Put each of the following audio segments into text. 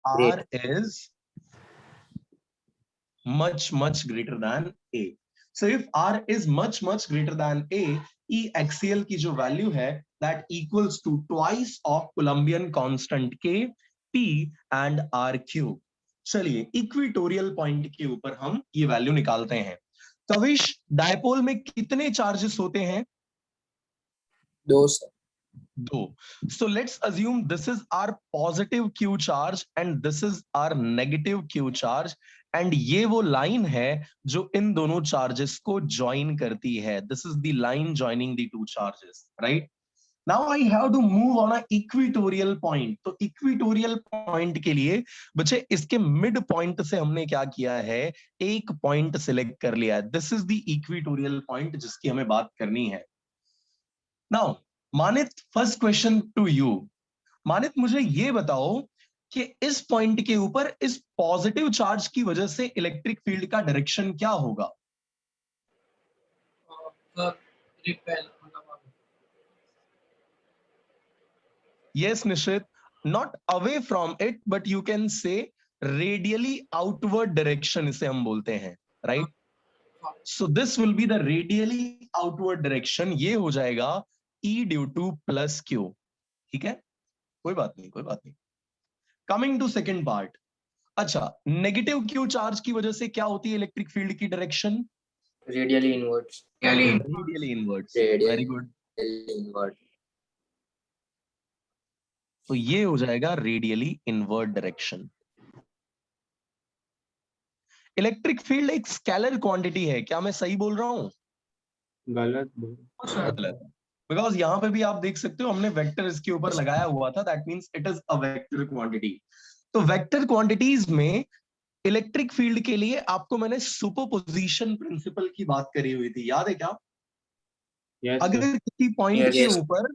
R is much greater than A. So if R is much greater than A, E axial की जो value है that equals to twice of Coulombian constant K, P and R cube. चलिए equatorial point के ऊपर हम ये value निकालते हैं. कविश, डायपोल में कितने चार्जेस होते हैं? 2 sir. 2. So let's assume this is our positive Q charge and this is our negative Q charge, and ये वो लाइन है जो इन दोनों चार्जेस को ज्वाइन करती है. This is the line joining the two charges, right? Now I have to move on a equatorial point. तो equatorial point के लिए बच्चे इसके मिड पॉइंट से हमने क्या किया है, एक पॉइंट सिलेक्ट कर लिया है. This is the equatorial point जिसकी हमें बात करनी है. Now Manit, first question to you. Manit, मुझे ये बताओ कि इस पॉइंट के ऊपर इस पॉजिटिव चार्ज की वजह से इलेक्ट्रिक फील्ड का डायरेक्शन क्या होगा? यस निश्चित, not away from it but you can say radially outward direction इसे हम बोलते हैं, right? So this will be the radially outward direction. ये हो जाएगा E due to plus Q. ठीक है, कोई बात नहीं. Coming to second part. अच्छा, नेगेटिव Q चार्ज की वजह से क्या होती है इलेक्ट्रिक फील्ड की direction? Radially inwards. Radially inwards. Very good. Inward. तो ये हो जाएगा radially inward direction. Electric field एक स्केलर क्वांटिटी है, क्या मैं सही बोल रहा हूं? गलत. बिकॉज यहां पे भी आप देख सकते हो हमने वेक्टर इसके ऊपर लगाया हुआ था. That means it is a vector quantity. तो वेक्टर क्वांटिटीज में इलेक्ट्रिक फील्ड के लिए आपको मैंने सुपरपोजिशन प्रिंसिपल की बात करी हुई थी, याद है क्या? अगर किसी पॉइंट के ऊपर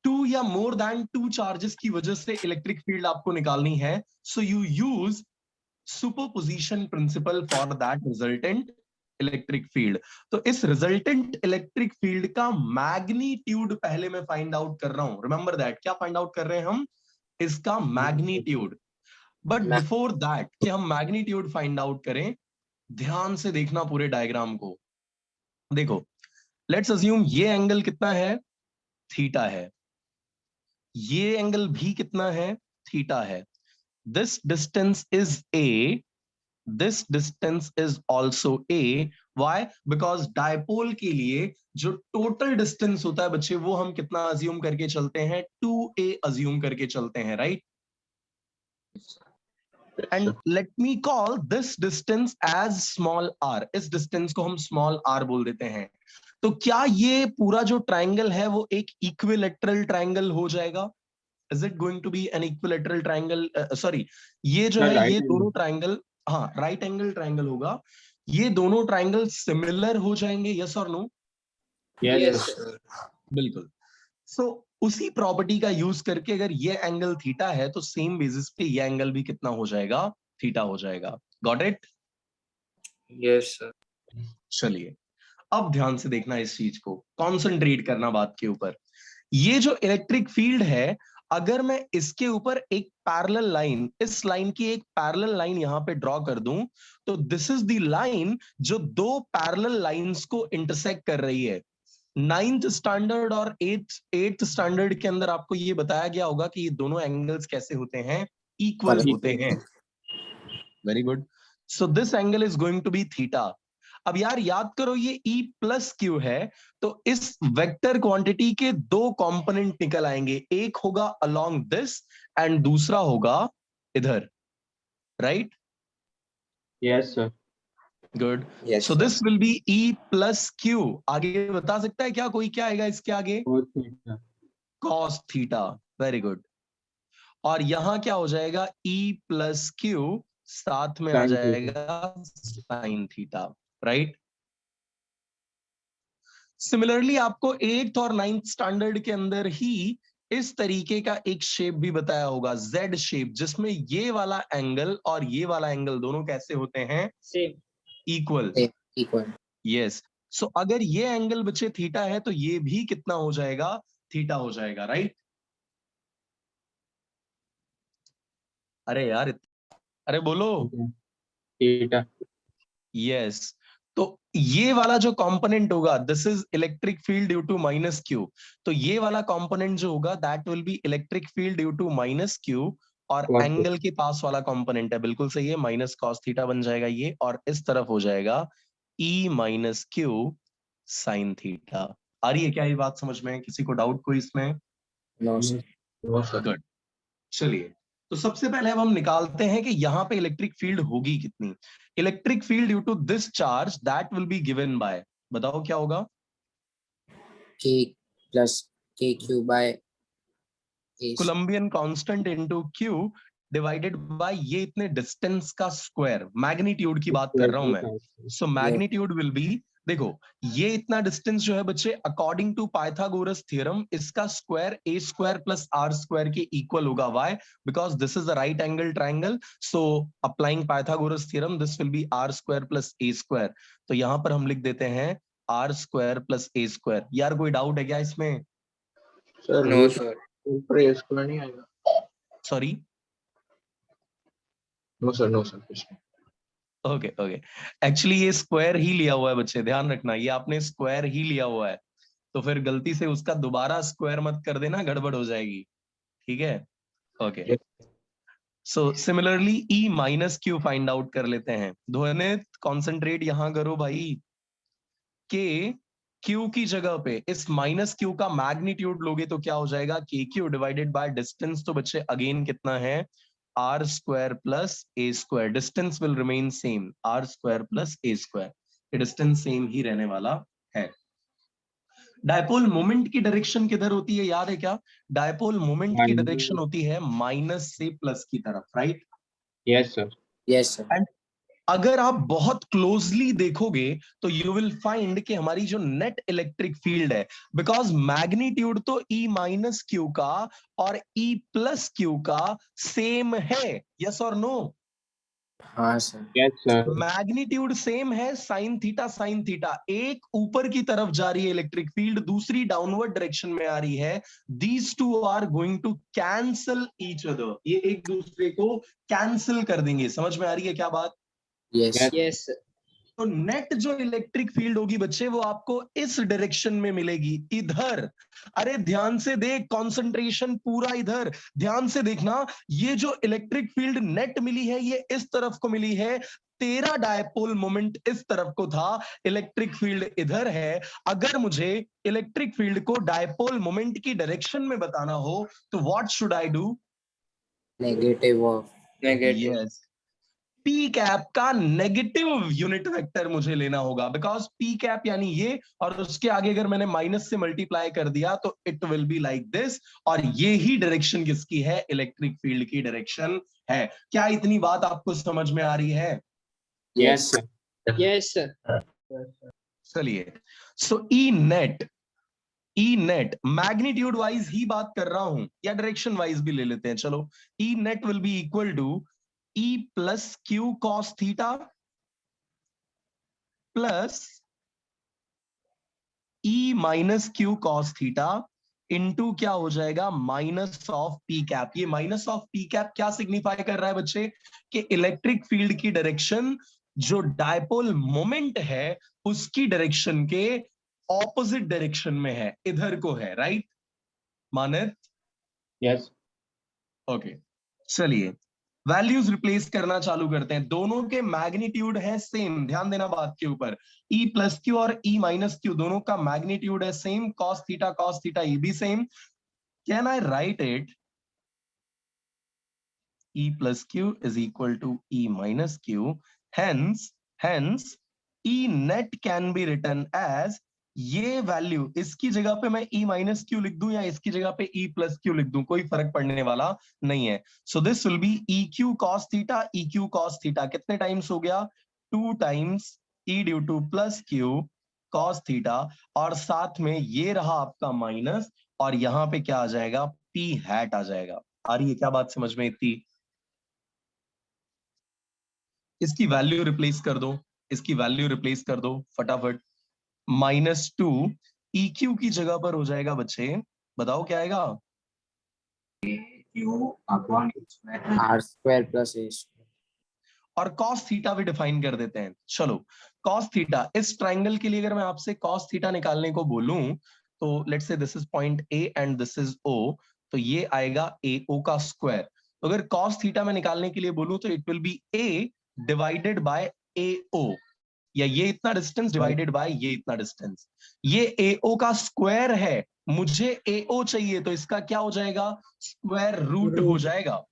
2 या मोर देन 2 चार्जेस की वजह से इलेक्ट्रिक फील्ड आपको निकालनी है, so you use superposition principle for that resultant electric field. तो इस रिजल्टेंट इलेक्ट्रिक फील्ड का मैग्नीट्यूड पहले मैं फाइंड आउट कर रहा हूं. रिमेंबर दैट, क्या फाइंड आउट कर रहे हैं हम? इसका मैग्नीट्यूड. बट बिफोर दैट कि हम मैग्नीट्यूड फाइंड आउट करें, ध्यान से देखना पूरे डायग्राम को. देखो, लेट्स अज्यूम ये एंगल कितना है? थीटा है. ये एंगल भी कितना है? थीटा है. This distance is a, this distance is also a. why? because dipole के लिए जो टोटल डिस्टेंस होता है बच्चे, वो हम कितना अज्यूम करके चलते हैं? 2a अज्यूम करके चलते हैं, right? And let me call this distance as small r. इस डिस्टेंस को हम स्मॉल r बोल देते हैं. तो क्या ये पूरा जो ट्राइंगल है वो एक इक्विलेटरल ट्राइंगल हो जाएगा? Is it going to be an equilateral triangle? Sorry, ये जो है ये दोनों ट्राइंगल, हाँ, राइट एंगल ट्राइंगल होगा. ये दोनों ट्राइंगल सिमिलर हो जाएंगे, यस और नो? यस. बिल्कुल. सो उसी प्रॉपर्टी का यूज करके अगर ये एंगल थीटा है तो सेम बेसिस पे ये एंगल भी कितना हो जाएगा? थीटा हो जाएगा. Got it? Yes sir. चलिए अब ध्यान से देखना इस चीज को, कॉन्सेंट्रेट करना बात के ऊपर. ये जो इलेक्ट्रिक फील्ड है, अगर मैं इसके ऊपर एक पैरेलल लाइन, इस लाइन की एक पैरेलल लाइन यहां पे ड्रॉ कर दूं, तो दिस इज द लाइन जो दो पैरेलल लाइंस को इंटरसेक्ट कर रही है. 9th स्टैंडर्ड और 8th स्टैंडर्ड के अंदर आपको ये बताया गया होगा कि ये दोनों एंगल्स कैसे होते हैं? इक्वल होते हैं. Very good. So this angle is going to be theta. अब यार याद करो, ये E प्लस क्यू है, तो इस वेक्टर क्वांटिटी के दो कंपोनेंट निकल आएंगे. एक होगा अलोंग दिस एंड दूसरा होगा इधर, right? Yes sir. Good. Yes, so sir. This will B E plus Q. आगे बता सकता है क्या कोई, क्या आएगा इसके आगे? Cos theta. Very good. और यहां क्या हो जाएगा? E प्लस क्यू, साथ में आ जाएगा साइन थीटा, राइट? सिमिलरली आपको 8th और 9th स्टैंडर्ड के अंदर ही इस तरीके का एक शेप भी बताया होगा, जेड शेप, जिसमें ये वाला एंगल और ये वाला एंगल दोनों कैसे होते हैं? सेम. इक्वल. इक्वल. यस. सो अगर ये एंगल बच्चे थीटा है तो ये भी कितना हो जाएगा? थीटा हो जाएगा, राइट? अरे यार अरे बोलो। थीटा। यस, तो ये वाला जो कंपोनेंट होगा this is electric field due to minus Q. तो ये वाला कंपोनेंट जो होगा that will be electric field due to minus Q. और एंगल के पास वाला कंपोनेंट है, बिल्कुल सही है, माइनस कॉस थीटा बन जाएगा ये, और इस तरफ हो जाएगा ई माइनस क्यू साइन थीटा। आ रही है क्या ये बात समझ में? किसी को डाउट कोई इसमें? No sir. No sir. Good. चलिए, तो सबसे पहले अब हम निकालते हैं कि यहां पे इलेक्ट्रिक फील्ड होगी कितनी। Electric field due to this charge that will be given by, बताओ क्या होगा? K plus KQ by A। Coulombian constant into Q divided by ये इतने डिस्टेंस का स्क्वायर, मैग्नीट्यूड की बात कर रहा हूं मैं। सो मैग्नीट्यूड विल बी, देखो ये इतना डिस्टेंस जो है बच्चे अकॉर्डिंग टू पाइथागोरस थ्योरम इसका square A square plus R square के इक्वल होगा। Why? Because this is a right angle triangle, so applying Pythagoras theorem this will be R square plus A square. तो यहां पर हम लिख देते हैं R square plus A square. यार कोई डाउट है क्या इसमें? Sir no sir. ऊपर ए स्क्वायर नहीं आएगा? Sorry. No sir, no sir, कुछ नहीं। ओके ओके, एक्चुअली ये स्क्वायर ही लिया हुआ है बच्चे, ध्यान रखना, ये आपने स्क्वायर ही लिया हुआ है, तो फिर गलती से उसका दोबारा स्क्वायर मत कर देना, गड़बड़ हो जाएगी। ठीक है, ओके। सो सिमिलरली ई माइनस क्यू फाइंड आउट कर लेते हैं। ध्वनित कॉन्सेंट्रेट यहां करो भाई, के क्यू की जगह पे इस माइनस क्यू का मैग्नीट्यूड लोगे तो क्या हो जाएगा? के क्यू डिवाइडेड बाय डिस्टेंस। तो बच्चे अगेन कितना है? R square plus A square. Distance will remain same, R square plus A square, distance same ही रहने वाला है। डायपोल मोमेंट की डायरेक्शन किधर होती है, याद है क्या? डायपोल मोमेंट की डायरेक्शन होती है माइनस से प्लस की तरफ, right? Yes sir. Yes sir. And अगर आप बहुत क्लोजली देखोगे तो यू विल फाइंड कि हमारी जो नेट इलेक्ट्रिक फील्ड है, बिकॉज मैग्नीट्यूड तो ई माइनस क्यू का और ई प्लस क्यू का सेम है, यस और नो? हाँ सर। Yes sir. मैग्नीट्यूड सेम है, साइन थीटा, एक ऊपर की तरफ जा रही है इलेक्ट्रिक फील्ड, दूसरी डाउनवर्ड डायरेक्शन में आ रही है। These two are going to cancel each other, ये एक दूसरे को कैंसिल कर देंगे। समझ में आ रही है क्या बात? Yes yes. तो नेट जो इलेक्ट्रिक फील्ड होगी बच्चे वो आपको इस डायरेक्शन में मिलेगी, इधर। अरे ध्यान से देख, कंसंट्रेशन पूरा इधर, ध्यान से देखना, ये जो इलेक्ट्रिक फील्ड नेट मिली है ये इस तरफ को मिली है, तेरा डायपोल मोमेंट इस तरफ को था, इलेक्ट्रिक फील्ड इधर है। अगर मुझे इलेक्ट्रिक फील्ड को डायपोल मोमेंट की डायरेक्शन में बताना हो तो what should I do? Negative of negative. Yes, P cap का नेगेटिव यूनिट वेक्टर मुझे लेना होगा, बिकॉज पी कैप यानी ये, और उसके आगे अगर मैंने माइनस से मल्टीप्लाई कर दिया तो it will be like this, और ये ही डायरेक्शन किसकी है? इलेक्ट्रिक फील्ड की डायरेक्शन है। क्या इतनी बात आपको समझ में आ रही है? Yes sir. Yes sir. चलिए, सो ई नेट मैग्नीट्यूड वाइज ही बात कर रहा हूं या डायरेक्शन वाइज भी ले लेते हैं, चलो। E net will be equal to E plus Q cos theta plus E minus Q cos theta into क्या हो जाएगा? Minus of P cap. ये माइनस ऑफ पी कैप क्या सिग्निफाई कर रहा है बच्चे? कि इलेक्ट्रिक फील्ड की डायरेक्शन जो डायपोल मोमेंट है उसकी डायरेक्शन के ऑपोजिट डायरेक्शन में है, इधर को है, राइट मानत? यस। ओके, चलिए वैल्यूज रिप्लेस करना चालू करते हैं। दोनों के मैग्नीट्यूड है सेम, ध्यान देना बात के ऊपर। ई प्लस क्यू और ई माइनस क्यू दोनों का मैग्नीट्यूड है सेम, कॉस थीटा ये भी same. Can I write it E plus Q is equal to E minus Q? Hence E net can be written as, ये वैल्यू इसकी जगह पे मैं ई माइनस क्यू लिख दूं या इसकी जगह पे ई प्लस क्यू लिख दूं, कोई फर्क पड़ने वाला नहीं है। So this will be E Q cos theta, E Q cos theta कितने टाइम्स हो गया? 2 times E due to plus Q cos theta, और साथ में ये रहा आपका माइनस, और यहां पे क्या आ जाएगा? पी हैट आ जाएगा। आ रही है क्या बात समझ में इतनी? इसकी वैल्यू रिप्लेस कर दो, इसकी वैल्यू रिप्लेस कर दो फटाफट। -2 EQ की जगह पर हो जाएगा बच्चे, बताओ क्या आएगा? आर स्क्वायर प्लस ए और cos थीटा भी डिफाइन कर देते हैं। चलो cos थीटा, इस ट्राइंगल के लिए अगर मैं आपसे cos थीटा निकालने को बोलूं तो let's say this is point A and this is O, तो ये आएगा AO का स्क्वायर। तो अगर cos थीटा में निकालने के लिए बोलूं तो it will B A divided by AO, या ये इतना डिस्टेंस डिवाइडेड बाय ये इतना डिस्टेंस। ये AO का स्क्वायर है, मुझे AO चाहिए, तो इसका क्या हो जाएगा, स्क्वायर रूट हो जाएगा।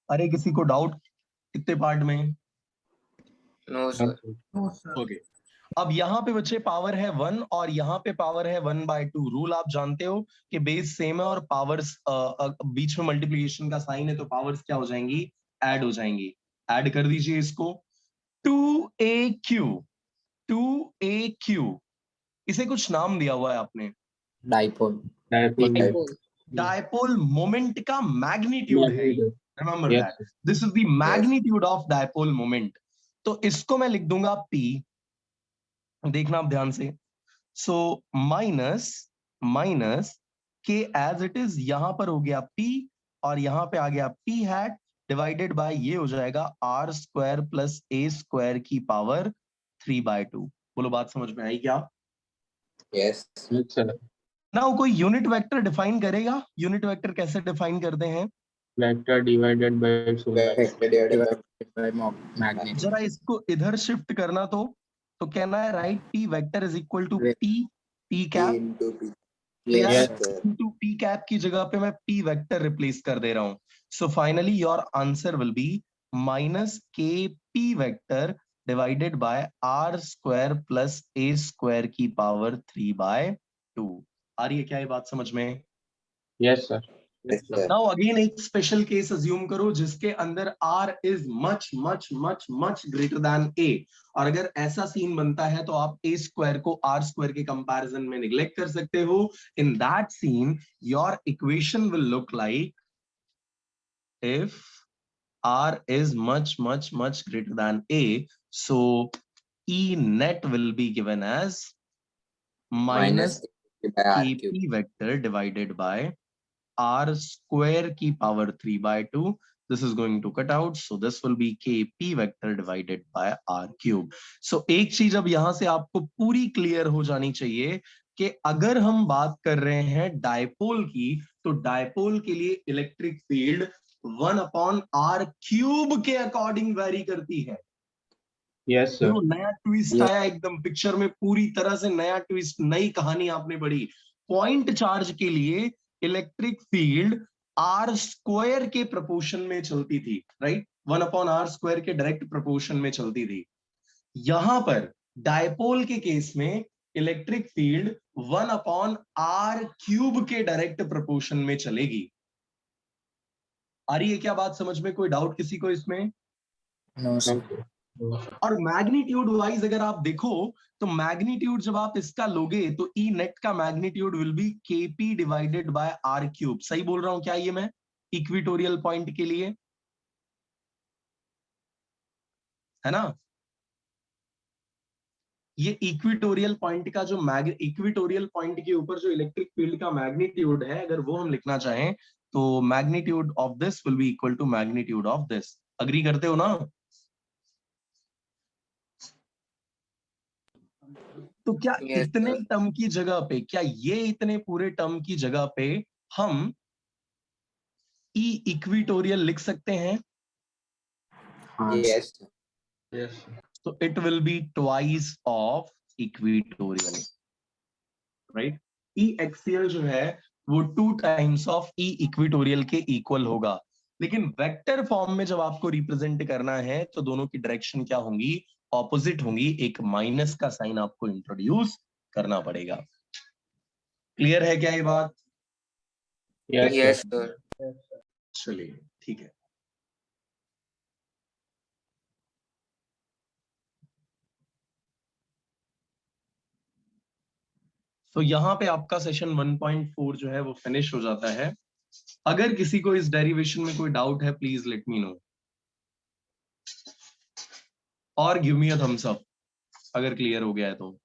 अरे किसी को डाउट कितने पार्ट में? No sir. ओके, अब यहाँ पे बच्चे पावर है 1 और यहाँ पे पावर है 1/2। रूल आप जानते हो कि बेस सेम है और पावर्स बीच में मल्टीप्लिकेशन का साइन है, तो पावर्स क्या हो जाएंगी, ऐड हो जाएंगी। ऐड कर दीजिए इसको, 2AQ, इसे कुछ नाम दिया हुआ है आपने, डाइपोल। डायपोल मोमेंट का मैग्नीट्यूड है, remember that this is the magnitude of dipole moment. तो इसको मैं लिख दूंगा P, देखना आप ध्यान से। सो माइनस के एज इट इज, यहां पर हो गया P और यहां पे आ गया P हैट डिवाइडेड बाय ये हो जाएगा R square plus A square की पावर 3/2। बोलो बात समझ में आई क्या? यस। नाउ कोई यूनिट वेक्टर डिफाइन करेगा? यूनिट वेक्टर कैसे डिफाइन करते हैं? Vector divided by magnitude. जरा इसको इधर शिफ्ट करना, तो कहना है right P vector is equal to P cap. तो यार टू P कैप की जगह पे मैं P वेक्टर रिप्लेस कर दे रहा हूं। So finally your answer will be minus KP vector divided bye R square plus A square की पावर 3/2। आ रही है क्या ये बात समझ में? Yes sir. नाउ अगेन एक स्पेशल केस अज्यूम करो जिसके अंदर R is much much much much greater than A, और अगर ऐसा सीन बनता है तो आप A स्क्वायर को R स्क्वायर के कंपैरिजन में निग्लेक्ट कर सकते हो। In that seen your equation will look like, if R is much much much greater than A, so E net will be given as minus KP vector divided by R square की power 3/2. This is going to cut out, so this will be KP vector divided by R cube. So एक चीज अब यहां से आपको पूरी clear हो जानी चाहिए कि अगर हम बात कर रहे हैं डायपोल की, तो डायपोल के लिए इलेक्ट्रिक फील्ड 1/R क्यूब के अकॉर्डिंग वेरी करती है। Yes sir. नया ट्विस्ट आया एकदम पिक्चर में, पूरी तरह से नया ट्विस्ट, नई कहानी आपने पढ़ी। पॉइंट चार्ज के लिए इलेक्ट्रिक फील्ड R स्क्वायर के प्रोपोर्शन में चलती थी, राइट, 1/R स्क्वायर के डायरेक्ट प्रोपोर्शन में चलती थी। यहां पर डायपोल के केस में इलेक्ट्रिक फील्ड 1/R क्यूब के डायरेक्ट प्रोपोर्शन में चलेगी। आ रही है क्या बात समझ में? कोई डाउट किसी को इसमें? No sir. और मैग्नीट्यूड वाइज अगर आप देखो तो मैग्नीट्यूड जब आप इसका लोगे तो ई नेट का magnitude will be KP divided by R cube. सही बोल रहा हूं क्या ये मैं इक्विटोरियल पॉइंट के लिए? है ना? ये इक्विटोरियल पॉइंट का जो इक्विटोरियल पॉइंट के ऊपर जो इलेक्ट्रिक फील्ड का मैग्नीट्यूड है, अगर वो हम लिखना चाहें तो magnitude of this will be equal to magnitude of this. Agree करते हो ना? तो क्या इतने टर्म की जगह पे, क्या ये इतने पूरे टर्म की जगह पे हम ई इक्विटोरियल लिख सकते हैं? यस। तो it will be twice of equatorial, right. E axial जो है वो 2 टाइम्स ऑफ ई इक्विटोरियल के इक्वल होगा। लेकिन वेक्टर फॉर्म में जब आपको रिप्रेजेंट करना है तो दोनों की डायरेक्शन क्या होंगी? ऑपोजिट होंगी। एक माइनस का साइन आपको इंट्रोड्यूस करना पड़ेगा। क्लियर है क्या ये बात? Yes sir. चलिए ठीक है। तो यहां पे आपका सेशन 1.4 जो है वो फिनिश हो जाता है। अगर किसी को इस डेरिवेशन में कोई डाउट है प्लीज लेट मी नो। और give me a thumbs up अगर क्लियर हो गया है तो।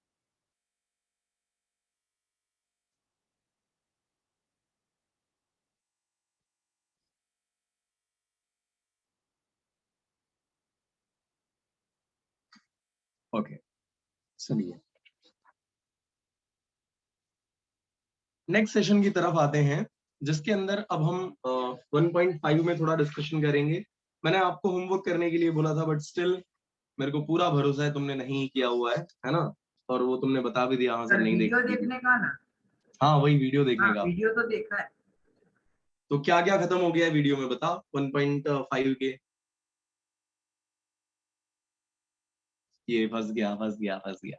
ओके चलिए नेक्स्ट सेशन की तरफ आते हैं, जिसके अंदर अब हम 1.5 में थोड़ा डिस्कशन करेंगे। मैंने आपको होमवर्क करने के लिए बोला था, बट स्टिल मेरे को पूरा भरोसा है तुमने नहीं किया हुआ है ना? और वो तुमने बता भी दिया, हाँ सर नहीं वीडियो देखा। देखने का ना। हाँ वही वीडियो देखने हाँ, का। वीडियो तो देखा है। तो क्या क्या खत्म हो गया है वीडियो में बता 1.5 के। ये फंस गया फंस गया फंस गया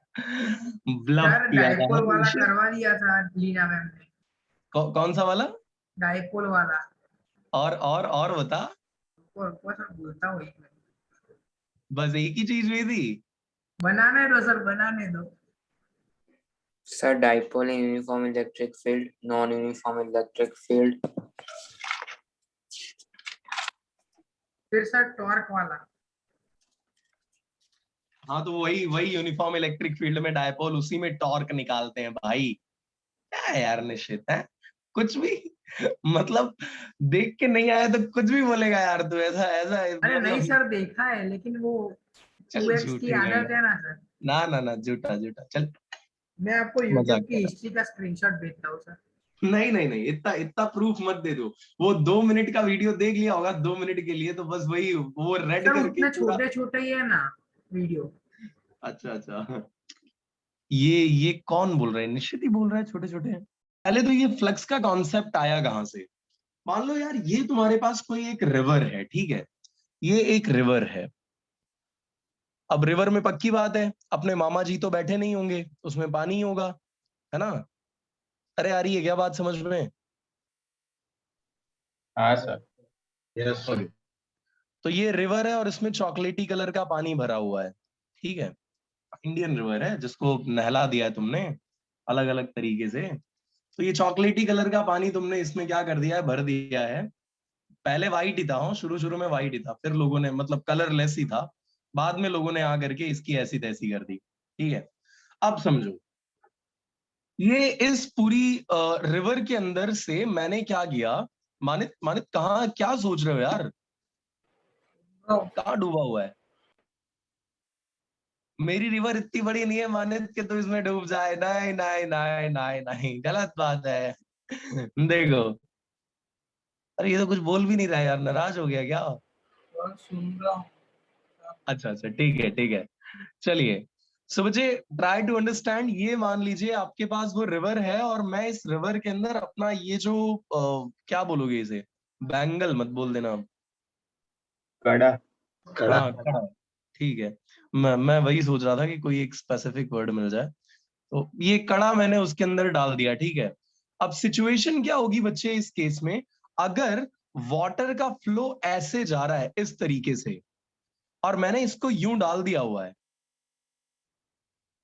ब्लफ सर किया था डाइपोल वाला निश्चित। करवा दिया था लीना मैम ने। कौन सा वाला? डाइपोल वाला। और बता। वो सर बोलता हुई बस एक ही चीज हुई थी। बनाने दो सर, बनाने दो। Sir, dipole in uniform electric field, non-uniform electric field. फिर सर टॉर्क वाला। हाँ तो वही वही यूनिफॉर्म इलेक्ट्रिक फील्ड में डायपोल, उसी में टॉर्क निकालते हैं भाई। क्या है यार निश्चित है कुछ भी मतलब देख के नहीं आया तो कुछ भी बोलेगा यार तू, ऐसा ऐसा अरे नहीं मतलब। सर देखा है, लेकिन वो चल 2x की झूठी आदत नहीं। है ना सर। ना झूठा झूठा चल। मैं आपको मजाक यूट्यूब कर की रहा हिस्ट्री का स्क्रीनशॉट भेजता हूँ सर। हूँ। नहीं इतना इतना प्रूफ मत दे दो। वो 2 मिनट का वीडियो देख लिया होगा 2 मिनट के लिए, तो बस वही वो रेड सर करके उतने पूरा। छोटे छोटे ही है ना वीडियो। अच्छा ये कौन बोल रहा है? निश्चित ही बोल रहा है छोटे छोटे हैं। पहले तो ये फ्लक्स का कॉन्सेप्ट आया कहाँ से? मान लो यार ये तुम्हारे पास कोई एक रिवर है, ठीक है, ये एक रिवर है। अब रिवर में पक्की बात है अपने मामा जी तो बैठे नहीं होंगे, उसमें पानी ही होगा, है ना? अरे आ रही है क्या बात समझ में? हाँ सर। Yes okay. सर। तो ये रिवर है और इसमें चॉकलेटी कलर का पानी भरा हुआ है, ठीक है। इंडियन रिवर है जिसको नहला दिया है तुमने अलग अलग तरीके से। तो ये चॉकलेटी कलर का पानी तुमने इसमें क्या कर दिया है, भर दिया है। पहले वाइट ही था, हाँ शुरू शुरू में वाइट ही था, फिर लोगों ने मतलब कलरलेस ही था, बाद में लोगों ने आकर के इसकी ऐसी तैसी कर दी, ठीक है। अब समझो, ये इस पूरी रिवर के अंदर से मैंने क्या किया। मानित मानित कहाँ क्या सोच रहे हो यार? कहाँ डूबा हुआ है? मेरी रिवर इतनी बड़ी नहीं है मानित के तो इसमें डूब जाए। नहीं गलत बात है देखो। अरे ये तो कुछ बोल भी नहीं रहा यार, नाराज हो गया क्या? सुन रहा हूँ। अच्छा ठीक है चलिए। सो बच्चे ट्राई टू अंडरस्टैंड। ये मान लीजिए आपके पास वो रिवर है और मैं इस रिवर के अंदर अपना ये जो क्या बोलोगे इसे, बैंगल मत बोल देना। कड़ा। हाँ कड़ा, ठीक है। मैं वही सोच रहा था कि कोई एक स्पेसिफिक वर्ड मिल जाए। तो ये कड़ा मैंने उसके अंदर डाल दिया, ठीक है। अब सिचुएशन क्या होगी बच्चे इस केस में, अगर वाटर का फ्लो ऐसे जा रहा है इस तरीके से और मैंने इसको यूं डाल दिया हुआ है,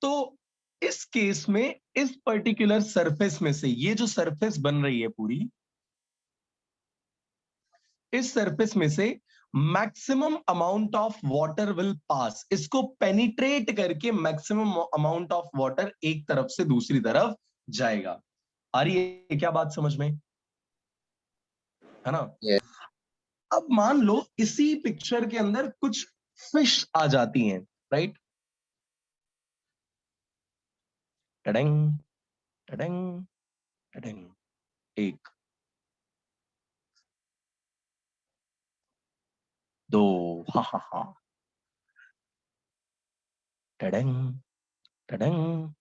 तो इस केस में इस पर्टिकुलर सरफेस में से ये जो सरफेस बन रही है पूरी, इस सरफेस में से maximum amount of water will pass. इसको पेनिट्रेट करके मैक्सिमम अमाउंट ऑफ वाटर एक तरफ से दूसरी तरफ जाएगा। आ रही है क्या बात समझ में? है ना? Yes. अब मान लो इसी पिक्चर के अंदर कुछ फिश आ जाती हैं, राइट? टडंग टडंग टडंग, एक, दो, हा, टडंग टडंग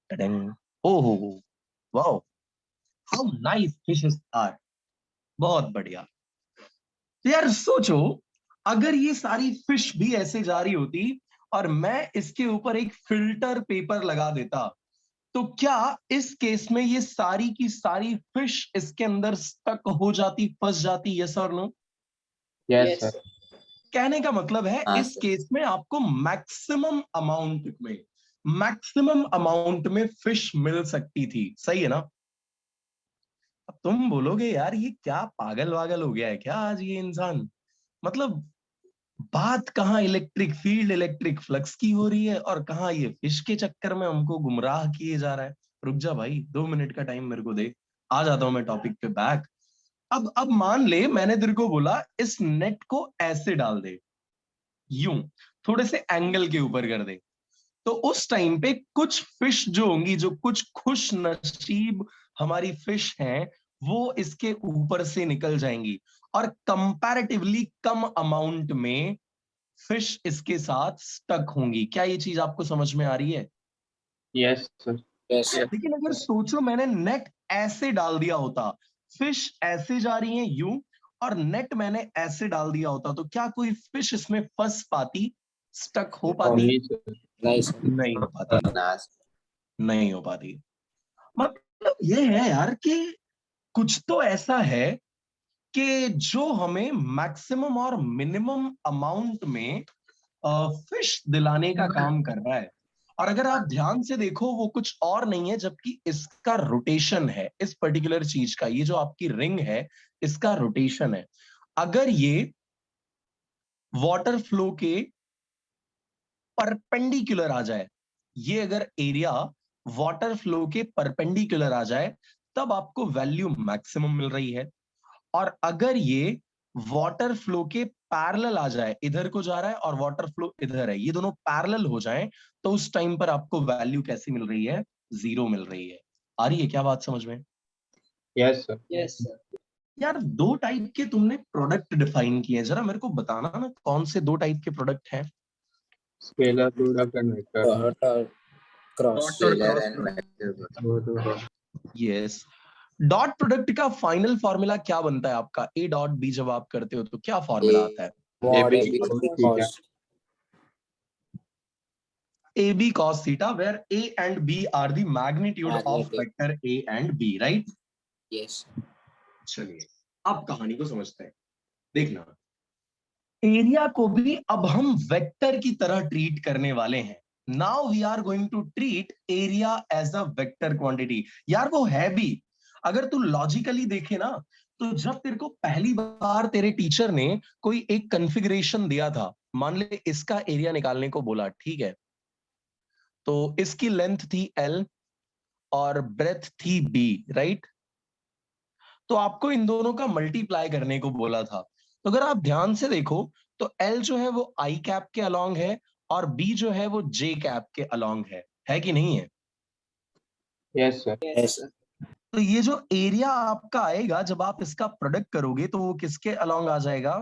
टडंग, ओहो, wow, how nice fishes are. बहुत बढ़िया। तो यार सोचो, अगर ये सारी फिश भी ऐसे जा रही होती और मैं इसके ऊपर एक फिल्टर पेपर लगा देता, तो क्या इस केस में ये सारी की सारी फिश इसके अंदर स्टक हो जाती, फंस जाती? यस और नो? Yes sir. कहने का मतलब है हाँ इस सर। केस में आपको मैक्सिमम अमाउंट में फिश मिल सकती थी, सही है ना? अब तुम बोलोगे यार ये क्या पागल वागल हो गया है क्या आज ये इंसान, मतलब बात कहाँ इलेक्ट्रिक फील्ड इलेक्ट्रिक फ्लक्स की हो रही है और कहाँ ये फिश के चक्कर में हमको गुमराह किए जा रहा है। रुक जा भाई, 2 मिनट का टाइम मेरे को दे, आ जाता हूं मैं टॉपिक पे बैक। अब मान ले मैंने तेरे को बोला इस नेट को ऐसे डाल दे, यूं थोड़े से एंगल के ऊपर कर दे, तो उस टाइम पे कुछ फिश जो होंगी, जो कुछ खुश नसीब हमारी फिश हैं, वो इसके ऊपर से निकल जाएंगी और कंपैरेटिवली कम अमाउंट में फिश इसके साथ स्टक होंगी। क्या ये चीज आपको समझ में आ रही है? Yes sir. Yes, sir. लेकिन अगर सोचो मैंने नेट ऐसे डाल दिया होता, फिश ऐसे जा रही है यूं, और नेट मैंने ऐसे डाल दिया होता, तो क्या कोई फिश इसमें फंस पाती, स्टक हो पाती? नहीं सर। नहीं sir. नहीं हो पाती, नहीं हो पाती। मतलब ये है यार कि कुछ तो ऐसा है कि जो हमें मैक्सिमम और मिनिमम अमाउंट में फिश दिलाने का काम कर रहा है। और अगर आप ध्यान से देखो वो कुछ और नहीं है जबकि इसका रोटेशन है, इस पर्टिकुलर चीज का, ये जो आपकी रिंग है इसका रोटेशन है। अगर ये वाटर फ्लो के परपेंडिकुलर आ जाए, ये अगर एरिया वाटर फ्लो के परपेंडिकुलर आ जाए, तब आपको वैल्यू मैक्सिमम मिल रही है। और अगर ये वाटर फ्लो के पैरेलल आ जाए, इधर को जा रहा है और वाटर फ्लो इधर है, ये दोनों पैरेलल हो जाएं, तो उस टाइम पर आपको वैल्यू कैसी मिल रही है? 0 मिल रही है। आ रही है क्या बात समझ में? Yes sir. Yes, sir. यार 2 टाइप के तुमने प्रोडक्ट डिफाइन किए, जरा मेरे को बताना ना कौन से 2 टाइप के प्रोडक्ट हैं? Scalar product and vector. Dot or cross. Scalar and vector. Yes. Dot product का फाइनल फॉर्मूला क्या बनता है आपका? ए डॉट बी जब आप करते हो तो क्या फॉर्मूला आता है? Mod AB AB cos cos. AB cos theta, where A and B are the magnitude of Magnitude. vector A and B, right? Yes. चलिए अब कहानी को समझते हैं। देखना, एरिया को भी अब हम वेक्टर की तरह ट्रीट करने वाले हैं। Now we are going to treat area as a vector quantity. यार वो है भी, अगर तू लॉजिकली देखे ना, तो जब तेरे को पहली बार तेरे टीचर ने कोई एक कॉन्फ़िगरेशन दिया था, मान ले इसका एरिया निकालने को बोला, ठीक है, तो इसकी लेंथ थी L और ब्रेथ थी B, राइट? तो आपको इन दोनों का मल्टीप्लाई करने को बोला था। तो अगर आप ध्यान से देखो तो L जो है वो I कैप के अलोंग है और B जो है वो J कैप के अलोंग है कि नहीं है? Yes sir. Yes, sir. तो ये जो एरिया आपका आएगा जब आप इसका प्रोडक्ट करोगे तो वो किसके अलोंग आ जाएगा?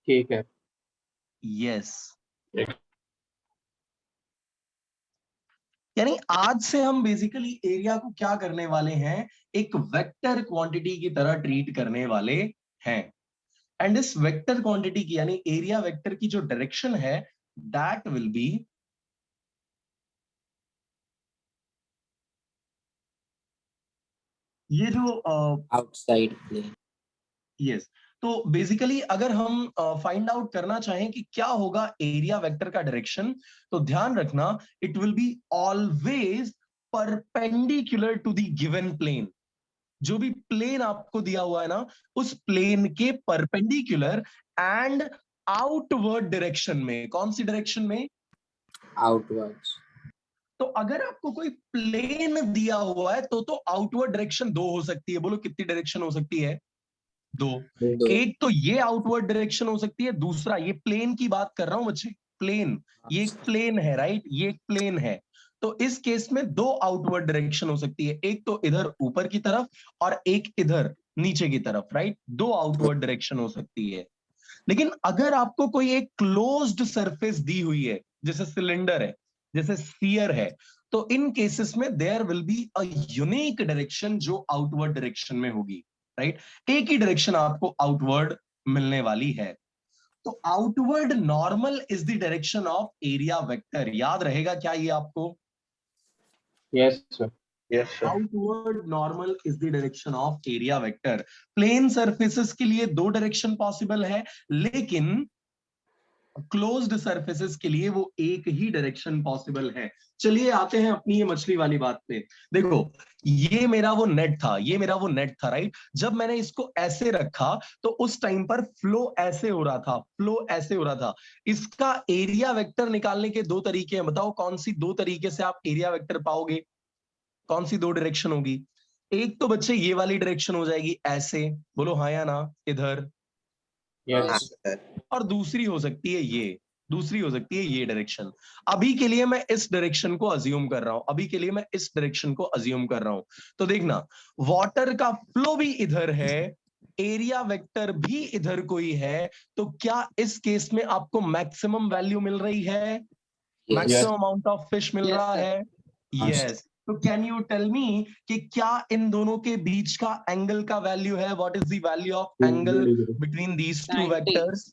ठीक है। यस। यानी आज से हम बेसिकली एरिया को क्या करने वाले हैं? एक वेक्टर क्वांटिटी की तरह ट्रीट करने वाले हैं। एंड इस वेक्टर क्वांटिटी की यानी एरिया वेक्टर की जो डायरेक्शन है, दैट विल बी ये जो Outside plane. यस। तो बेसिकली अगर हम फाइंड आउट करना चाहें कि क्या होगा एरिया वेक्टर का डायरेक्शन, तो ध्यान रखना it will be always perpendicular to the given plane. जो भी प्लेन आपको दिया हुआ है ना, उस प्लेन के परपेंडिकुलर एंड आउटवर्ड डायरेक्शन में। कौन सी डायरेक्शन में? Outwards. तो अगर आपको कोई प्लेन दिया हुआ है तो आउटवर्ड डायरेक्शन 2 हो सकती है। बोलो कितनी डायरेक्शन हो सकती है? 2। दो. एक तो ये आउटवर्ड डायरेक्शन हो सकती है, दूसरा ये प्लेन की बात कर रहा हूं बच्चे, प्लेन, ये एक प्लेन है, राइट? ये एक प्लेन है। तो इस केस में 2 आउटवर्ड डायरेक्शन हो सकती है, एक तो इधर ऊपर की तरफ और एक इधर नीचे की तरफ, राइट? 2 आउटवर्ड डायरेक्शन हो सकती है। लेकिन अगर आपको कोई एक क्लोज्ड सरफेस दी हुई है, जैसे सिलेंडर है, जैसे स्फीयर है, तो इन केसेस में there will be a unique direction जो आउटवर्ड डायरेक्शन में होगी, राइट? एक ही डायरेक्शन आपको आउटवर्ड मिलने वाली है। तो outward normal is the direction of area vector. याद रहेगा क्या ये आपको? Yes sir. Yes sir. Outward normal is the direction of area vector. Plane surfaces के लिए 2 डायरेक्शन पॉसिबल है, लेकिन क्लोज्ड सरफेसेस के लिए वो एक ही डायरेक्शन पॉसिबल है। चलिए आते हैं अपनी ये मछली वाली बात पे। देखो ये मेरा वो नेट था, ये मेरा वो नेट था, राइट। जब मैंने इसको ऐसे रखा तो उस टाइम पर फ्लो ऐसे हो रहा था, फ्लो ऐसे हो रहा था। इसका एरिया वेक्टर निकालने के दो तरीके हैं, बताओ कौन सी दो तरीके से आप एरिया वेक्टर पाओगे, कौन सी दो डायरेक्शन होगी। एक तो बच्चे ये वाली डायरेक्शन हो जाएगी ऐसे, बोलो हाँ या ना, इधर। यस और दूसरी हो सकती है ये, दूसरी हो सकती है ये डायरेक्शन। अभी के लिए मैं इस डायरेक्शन को अज्यूम कर रहा हूं, अभी के लिए मैं इस डायरेक्शन को अज्यूम कर रहा हूं। तो देखना वाटर का फ्लो भी इधर है, एरिया वेक्टर भी इधर कोई है, तो क्या इस केस में आपको मैक्सिमम वैल्यू मिल रही है, मैक्सिमम अमाउंट ऑफ फिश मिल रहा है? यस। तो कैन यू टेल मी कि क्या इन दोनों के बीच का एंगल का वैल्यू है, what is the value of angle between these two 90 vectors?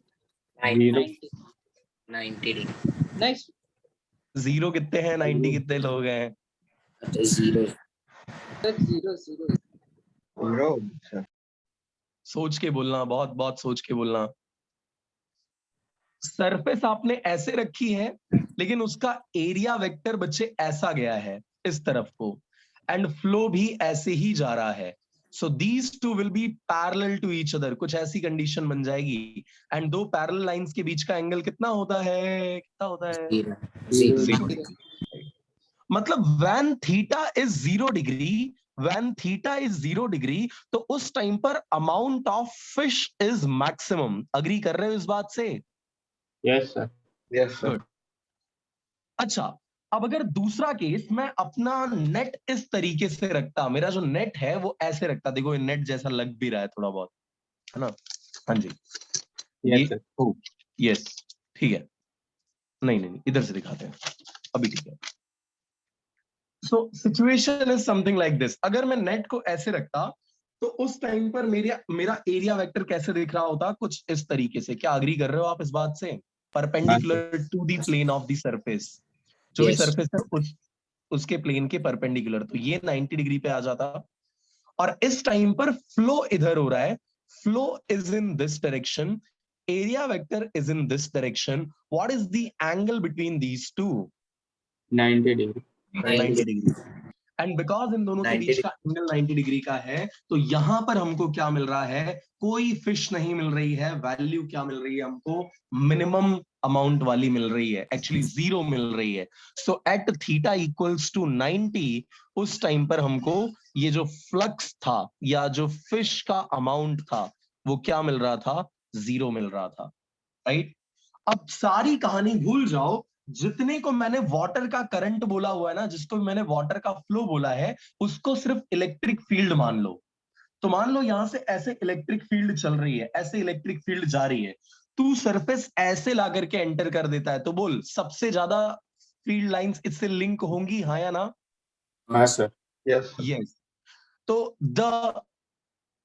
90 90 degree nice zero कितने हैं, 90 कितने लोग हैं? अच्छा 0 सर 0 ब्रो सोच के बोलना, बहुत बहुत सोच के बोलना। सरफेस आपने ऐसे रखी है लेकिन उसका एरिया वेक्टर बच्चे ऐसा गया है इस तरफ को, एंड फ्लो भी ऐसे ही जा रहा है। So these two will be parallel to each other, कुछ ऐसी कंडीशन बन जाएगी। एंड दो पैरेलल लाइंस के बीच का एंगल कितना होता है, कितना होता है? 0 0 डिग्री। मतलब when theta is 0 degree, when theta is 0 degree, तो उस टाइम पर amount of fish is maximum. Agree कर रहे हो इस बात से? Yes sir yes sir Good. अच्छा, अब अगर दूसरा केस मैं अपना नेट इस तरीके से रखता, मेरा जो नेट है वो ऐसे रखता, देखो ये नेट जैसा लग भी रहा है थोड़ा बहुत, है ना? हाँ जी, यस ये सर ओ यस, ठीक है। नहीं नहीं नहीं, इधर से दिखाते हैं, अभी ठीक है। So situation is something like this. अगर मैं नेट को ऐसे रखता तो उस टाइम पर मेरा मेरा एरिया वेक्टर कैसे दिख रहा होता, कुछ इस तरीके से। क्या अग्री कर रहे हो आप इस बात से? Perpendicular to the plane of the surface, जो भी Yes. सरफेस है उसके प्लेन के परपेंडिकुलर, तो ये 90 डिग्री पे आ जाता। और इस टाइम पर फ्लो इधर हो रहा है, flow is in this direction, area vector is in this direction. What is the angle between these two? 90 degree 90 degree. And because in दोनों के बीच का एंगल 90 डिग्री का है, तो यहां पर हमको क्या मिल रहा है, कोई फिश नहीं मिल रही है। वैल्यू क्या मिल रही है हमको? मिनिमम अमाउंट वाली मिल रही है, एक्चुअली 0 मिल रही है। सो एट थीटा इक्वल्स टू 90, उस टाइम पर हमको ये जो फ्लक्स था या जो फिश का अमाउंट था वो क्या मिल रहा था? 0 मिल रहा था, राइट। अब सारी कहानी भूल जाओ, जितने को मैंने वाटर का करंट बोला हुआ है ना, जिसको मैंने वाटर का फ्लो बोला है, उसको सिर्फ इलेक्ट्रिक फील्ड मान लो। तो मान लो यहां से ऐसे इलेक्ट्रिक फील्ड चल रही है, ऐसे इलेक्ट्रिक फील्ड जा रही है, तू सरफेस ऐसे ला करके एंटर कर देता है, तो बोल सबसे ज्यादा फील्ड लाइंस इससे लिंक होंगी, हाँ या ना? हाँ सर यस यस। तो the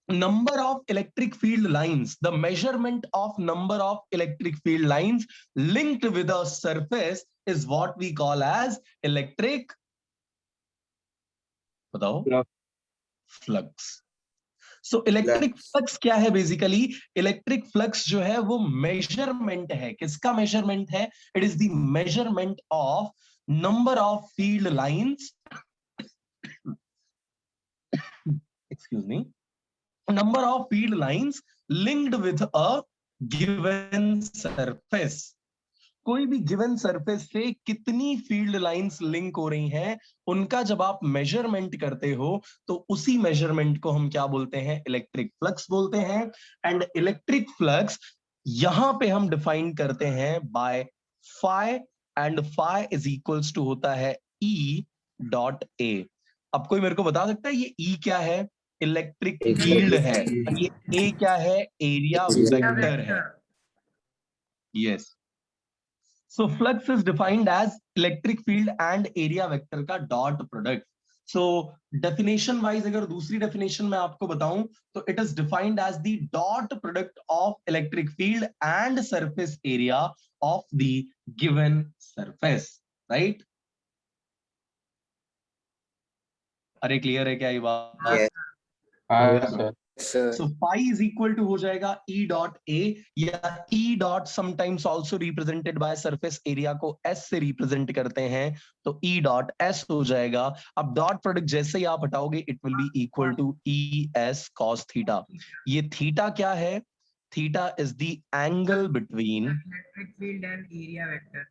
number of electric field lines, the measurement of number of electric field lines linked with a surface is what we call as electric, बताओ, flux. So electric flux क्या है? बेसिकली इलेक्ट्रिक फ्लक्स जो है वो measurement है, किसका measurement है? It is the measurement of number of field lines, excuse me, number of field lines linked with a given surface. कोई भी गिवन सरफेस से कितनी फील्ड लाइंस लिंक हो रही हैं, उनका जब आप मेजरमेंट करते हो तो उसी मेजरमेंट को हम क्या बोलते हैं? इलेक्ट्रिक फ्लक्स बोलते हैं। एंड इलेक्ट्रिक फ्लक्स यहां पे हम डिफाइन करते हैं by phi, and phi is equals to होता है ई डॉट ए। अब कोई मेरे को बता सकता है ये ई क्या है? इलेक्ट्रिक फील्ड है। ये ए क्या है? एरिया वेक्टर है। Yes. So flux is defined as electric field and area vector का dot product. So definition wise अगर दूसरी definition मैं आपको बताऊं तो it is defined as the dot product of electric field and surface area of the given surface, right? अरे clear है क्या ये बात? हाँ sir Sir. So phi is equal to हो जाएगा E dot A या E dot sometimes also represented by surface area को S से represent करते हैं तो E dot S हो जाएगा. अब डॉट प्रोडक्ट जैसे ही आप हटाओगे it will be equal to E S cos theta. ये थीटा क्या है? Theta is the angle between. Electric field and area vector.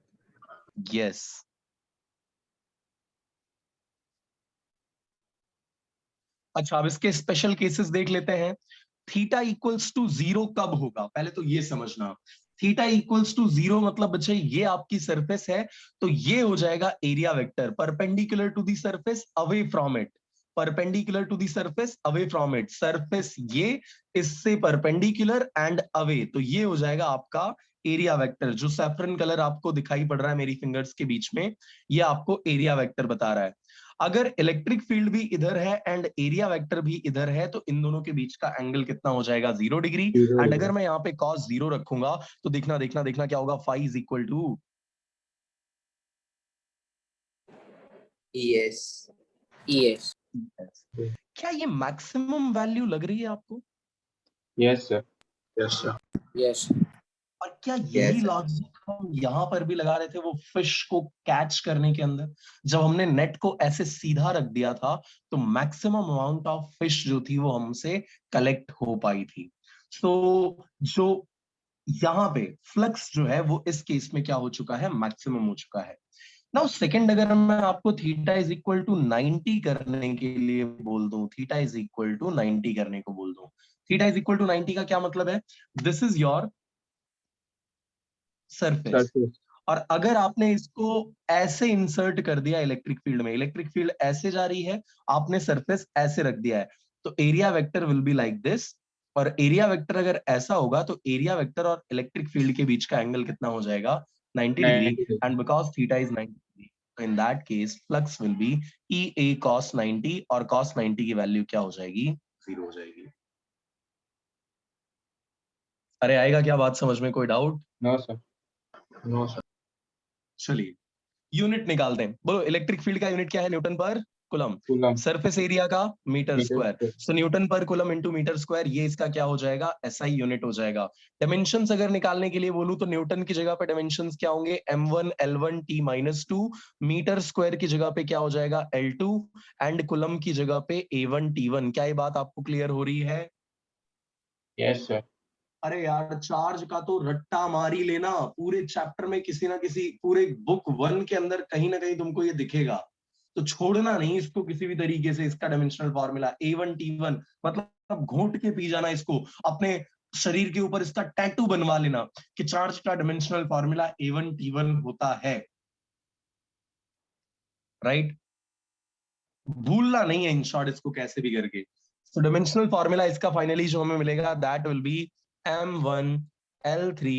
Yes. अच्छा अब इसके स्पेशल केसेस देख लेते हैं. थीटा इक्वल्स टू 0 कब होगा? पहले तो ये समझना. थीटा इक्वल्स टू 0 मतलब बच्चे ये आपकी सरफेस है तो ये हो जाएगा area vector perpendicular to the surface away from it. Perpendicular to the surface away from it. Surface ये इससे परपेंडिकुलर एंड अवे तो ये हो जाएगा आपका एरिया वेक्टर. जो सैफरन कलर आपको दिखाई पड़ रहा है मेरी फिंगर्स के बीच में ये आपको एरिया वेक्टर बता रहा है. अगर इलेक्ट्रिक फील्ड भी इधर है एंड एरिया वेक्टर भी इधर है तो इन दोनों के बीच का एंगल कितना हो जाएगा? 0 डिग्री. एंड अगर मैं यहाँ पे cos 0 रखूंगा तो देखना देखना देखना क्या होगा? phi is equal to Yes. Yes. क्या ये मैक्सिमम वैल्यू लग रही है आपको? Yes sir. Yes sir. Yes. और क्या यही Yes, sir. लॉजिक हम यहाँ पर भी लगा रहे थे वो फिश को कैच करने के अंदर? जब हमने नेट को ऐसे सीधा रख दिया था तो मैक्सिमम अमाउंट ऑफ फिश जो थी वो हमसे कलेक्ट हो पाई थी. तो जो यहाँ पे फ्लक्स जो है वो इस केस में क्या हो चुका है? मैक्सिमम हो चुका है. नाउ सेकंड अगर मैं आपको थीटा इज इक्वल टू 90 करने के लिए बोल दूं, थीटा इज इक्वल टू 90 करने को बोल दूं, थीटा इज इक्वल टू 90 का क्या मतलब है? This is your surface. और अगर आपने इसको ऐसे इंसर्ट कर दिया इलेक्ट्रिक फील्ड में, इलेक्ट्रिक फील्ड ऐसे जा रही है, आपने सरफेस ऐसे रख दिया है तो area vector will be like this. और एरिया वेक्टर अगर ऐसा होगा तो एरिया वेक्टर और इलेक्ट्रिक फील्ड के बीच का एंगल कितना हो जाएगा? 90 degree. And because theta is 90 degree in that case flux will be E A cos 90 और cos 90 की वैल्यू क्या हो जाएगी? 0 हो जाएगी. अरे आएगा क्या बात समझ में? कोई doubt? No sir. No sir. चलिए यूनिट निकालते हैं. बोलो इलेक्ट्रिक फील्ड का यूनिट क्या है? न्यूटन पर कूलम. कूलम. सरफेस एरिया का मीटर स्क्वायर. सो न्यूटन पर कूलम इनटू मीटर स्क्वायर ये इसका क्या हो जाएगा? एसआई यूनिट हो जाएगा. डायमेंशंस अगर निकालने के लिए बोलूं तो न्यूटन की जगह पे डायमेंशंस क्या होंगे? m1 l1 t-2. Metre square की जगह पे क्या हो जाएगा? l2. एंड कूलम की जगह पे a1 t1. क्या ये बात आपको क्लियर हो रही है? Yes sir. अरे यार चार्ज का तो रट्टा मारी लेना. पूरे चैप्टर में किसी ना किसी पूरे बुक 1 के अंदर कहीं ना कहीं तुमको ये दिखेगा तो छोड़ना नहीं इसको किसी भी तरीके से. इसका डायमेंशनल फॉर्मूला A1 T1 मतलब घोट के पी जाना इसको. अपने शरीर के ऊपर इसका टैटू बनवा लेना कि चार्ज का डायमेंशनल फॉर्मूला A1 T1 होता है. राइट? भूलना नहीं है इन शॉर्ट इसको कैसे भी करके. तो डायमेंशनल फॉर्मूला इसका फाइनली जो हमें मिलेगा that will B m1 l3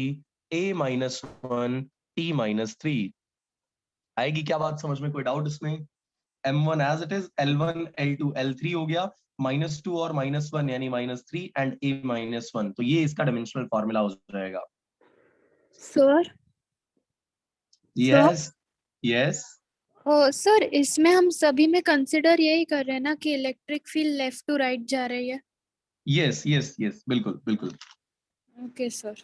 a-1 t-3. आएगी क्या बात समझ में? कोई डाउट इसमें? m1 as it is, l1 l2 l3 हो गया, -2 और -1 यानी -3 एंड a-1. तो ये इसका डायमेंशनल फॉर्मूला हो जाएगा. Sir yes yes. सर इसमें हम सभी में कंसिडर यही कर रहे हैं ना कि electric field left to right जा रही है. यस यस यस बिल्कुल बिल्कुल. Okay sir.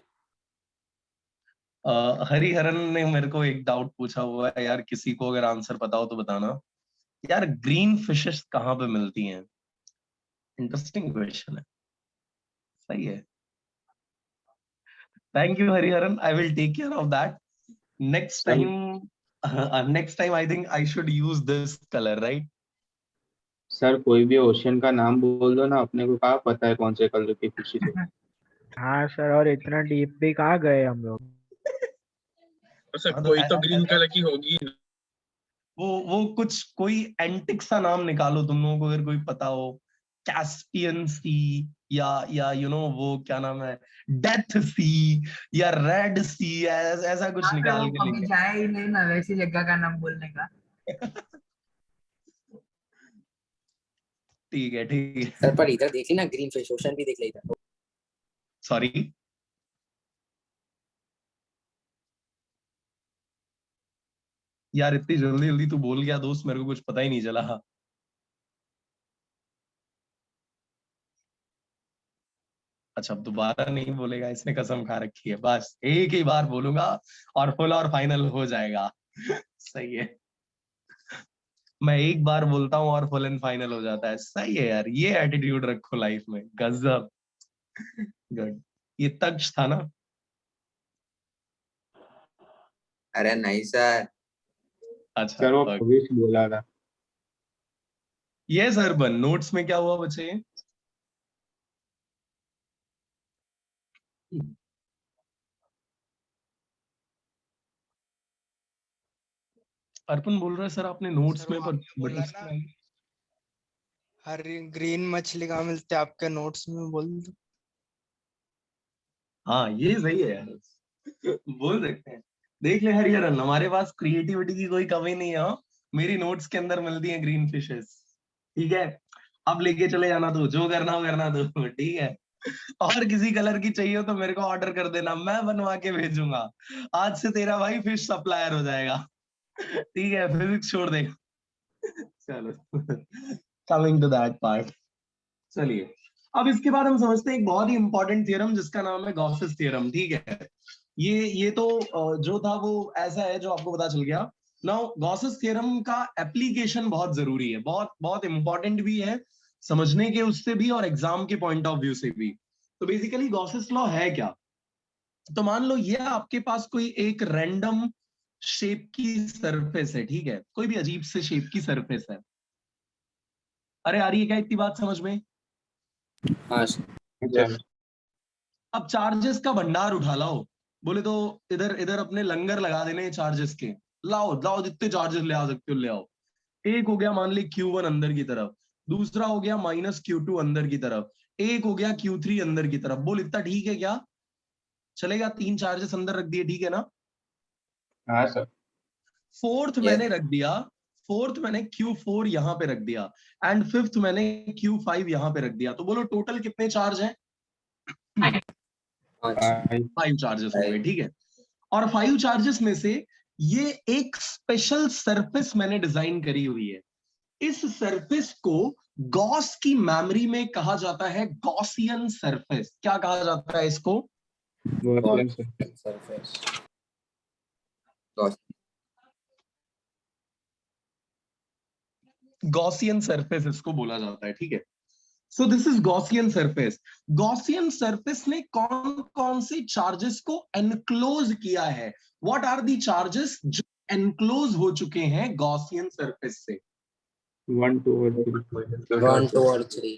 हरिहरन ने मेरे को एक डाउट पूछा हुआ है यार, किसी को अगर आंसर पता हो तो बताना यार. ग्रीन फिशेस कहाँ पे मिलती हैं? इंटरेस्टिंग क्वेश्चन है. सही है. Thank you Hariharan. I will take care of that next time. Next time I think I should use this colour. Right sir कोई भी ओशन का नाम बोल दो ना, अपने को कहाँ पता है कौन से कलर की खुशी से. हाँ सर, और इतना डीप भी कहाँ गए हम लोग. सर कोई तो ग्रीन कलर की होगी. वो कुछ कोई एंटिक सा नाम निकालो तुम लोगों को अगर कोई पता हो. कैस्पियन सी या यू नो वो क्या नाम है, डेथ सी या रेड सी, ऐसा कुछ निकाल के कभी जाए ही नहीं ना वैसी जगह का नाम बोलने का. ठीक है ठीक है. सर पर इधर देख ली ना, ग्रीन फिश ओशन भी देख ली इधर. सॉरी यार इतनी जल्दी जल्दी तू बोल गया दोस्त, मेरे को कुछ पता ही नहीं चला. अच्छा अब दोबारा नहीं बोलेगा, इसने कसम खा रखी है, बस एक ही बार बोलूंगा और फुल और फाइनल हो जाएगा। सही है, मैं एक बार बोलता हूँ और फुल एंड फाइनल हो जाता है। सही है यार, ये एटीट्यूड रखो लाइफ में, गजब। गुड, ये तक्ष था ना? अरे नहीं सर, अच्छा सर वो okay. भविष्य बोला था। ये सर बन नोट्स में क्या हुआ बच्चे? अर्पण बोल रहा है सर आपने नोट्स सर में वो पर आपने बोला ना, बटरफ्लाई। हर ग्रीन मछली कहाँ मिलती है, आपके नोट्स में बोल दो। हाँ ये सही है यार, बोल सकते हैं। देख ले हरिहरन, हमारे पास क्रिएटिविटी की कोई कमी नहीं है। हाँ? मेरी नोट्स के अंदर मिलती है ग्रीन फिशेस, ठीक है। अब लेके चले जाना, तू जो करना हो करना तू, ठीक है। और किसी कलर की चाहिए तो मेरे को ऑर्डर कर देना, मैं बनवा के भेजूंगा। आज से तेरा भाई फिश सप्लायर हो जाएगा, ठीक है, फिजिक्स छोड़ देगा। चलो, कमिंग टू दैट पार्ट। चलिए, अब इसके बाद हम समझते हैं एक बहुत ही इंपॉर्टेंट थ्योरम जिसका नाम है गॉसेस थ्योरम, ठीक है। ये तो जो था वो ऐसा है जो आपको पता चल गया। नाउ गॉसेस थ्योरम का एप्लीकेशन बहुत जरूरी है, बहुत बहुत इंपॉर्टेंट भी है समझने के उससे भी और एग्जाम के पॉइंट ऑफ व्यू से भी। तो बेसिकली गॉसेस लॉ है क्या? तो मान लो ये आपके पास कोई एक रैंडम शेप की सरफेस है, ठीक है, कोई भी अजीब से शेप की सरफेस है। अरे आ रही है क्या इतनी बात समझ में? हाँ सर। अच्छा, अब चार्जेस का भंडार उठा लाओ, बोले तो इधर इधर अपने लंगर लगा देने चार्जेस के। लाओ लाओ जितने चार्जेस ले आ सकते हो ले आओ। एक हो गया मान ली Q1 अंदर की तरफ, दूसरा हो गया -Q2 अंदर की तरफ, एक हो गया Q3 अंदर की तरफ। बोल इतना ठीक है क्या? चलेगा? 3 चार्जेस अंदर रख दिए, ठीक है ना? हाँ सर। Fourth Yes. मैंने रख दिया, फोर्थ मैंने Q4 यहां पे रख दिया, एंड फिफ्थ मैंने Q5 यहां पे रख दिया। तो बोलो टोटल कितने चार्ज हैं? अच्छा। 5 चार्जेस हो गए, ठीक है। और 5 चार्जेस में से ये एक स्पेशल सरफेस मैंने डिजाइन करी हुई है। इस सरफेस को गॉस की मेमोरी में कहा जाता है गॉसियन सरफेस। क्या कहा जाता है इसको? Gaussian sir. surface. Gaussian surface इसको बोला जाता है, ठीक है। So this is Gaussian surface. Gaussian surface ने कौन कौन से चार्जेस को एनक्लोज किया है? व्हाट आर दी चार्जेस जो एनक्लोज हो चुके हैं गॉसियन सरफेस से? 1 2 और 3। 1 2 और 3।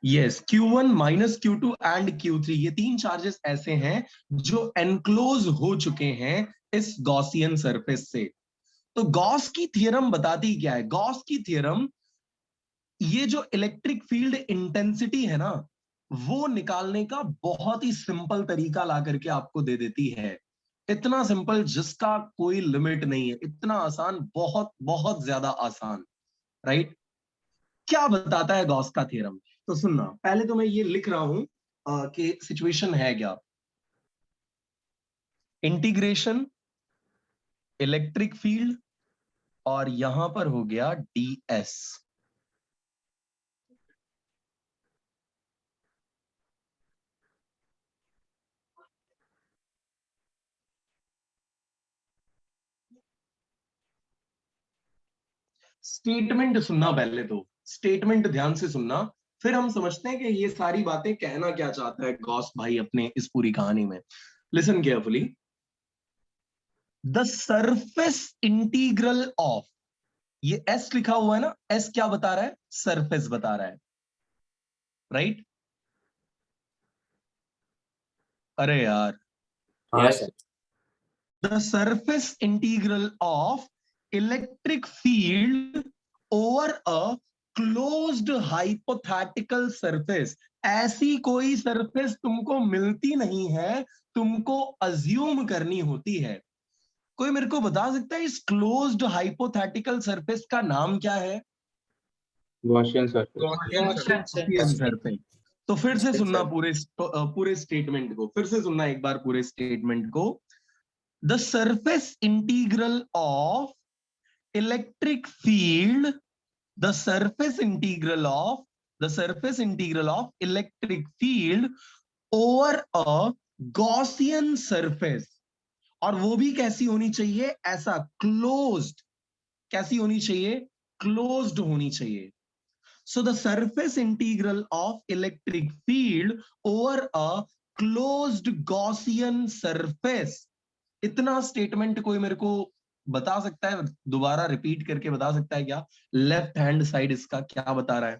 Yes, Q1 -Q2 and Q3, ये 3 चार्जेस ऐसे हैं जो एनक्लोज हो चुके हैं इस गॉसियन सरफेस से। तो गॉस की थ्योरम बताती क्या है? गॉस की थ्योरम ये जो इलेक्ट्रिक फील्ड इंटेंसिटी है ना, वो निकालने का बहुत ही सिंपल तरीका ला करके आपको दे देती है। इतना सिंपल जिसका कोई लिमिट नहीं है, इतना आसान, बहुत बहुत ज्यादा आसान, राइट? क्या बताता है गॉस का थ्योरम? तो सुनना, पहले तो मैं ये लिख रहा हूं कि सिचुएशन है क्या। इंटीग्रेशन इलेक्ट्रिक फील्ड और यहां पर हो गया ds। स्टेटमेंट सुनना, पहले तो स्टेटमेंट ध्यान से सुनना, फिर हम समझते हैं कि ये सारी बातें कहना क्या चाहता है गॉस भाई अपने इस पूरी कहानी में। Listen carefully. The surface integral of, ये एस लिखा हुआ है ना, एस क्या बता रहा है? सरफेस बता रहा है, राइट? अरे यार, हाँ sir. The surface integral of electric field over a closed hypothetical surface. ऐसी कोई सरफेस तुमको मिलती नहीं है, तुमको अज्यूम करनी होती है। कोई मेरे को बता सकता है इस क्लोज्ड हाइपोथेटिकल सरफेस का नाम क्या है? Gaussian sir. Gaussian surface. तो फिर से सुनना पूरे स्टेटमेंट को, फिर से सुनना एक बार पूरे स्टेटमेंट को। The surface integral of electric field, the surface integral of electric field over a Gaussian surface, और वो भी कैसी होनी चाहिए, ऐसा क्लोज्ड, कैसी होनी चाहिए, क्लोज्ड होनी चाहिए. So the surface integral of electric field over a closed Gaussian surface. इतना स्टेटमेंट कोई मेरे को बता सकता है, दोबारा रिपीट करके बता सकता है क्या? लेफ्ट हैंड साइड इसका क्या बता रहा है?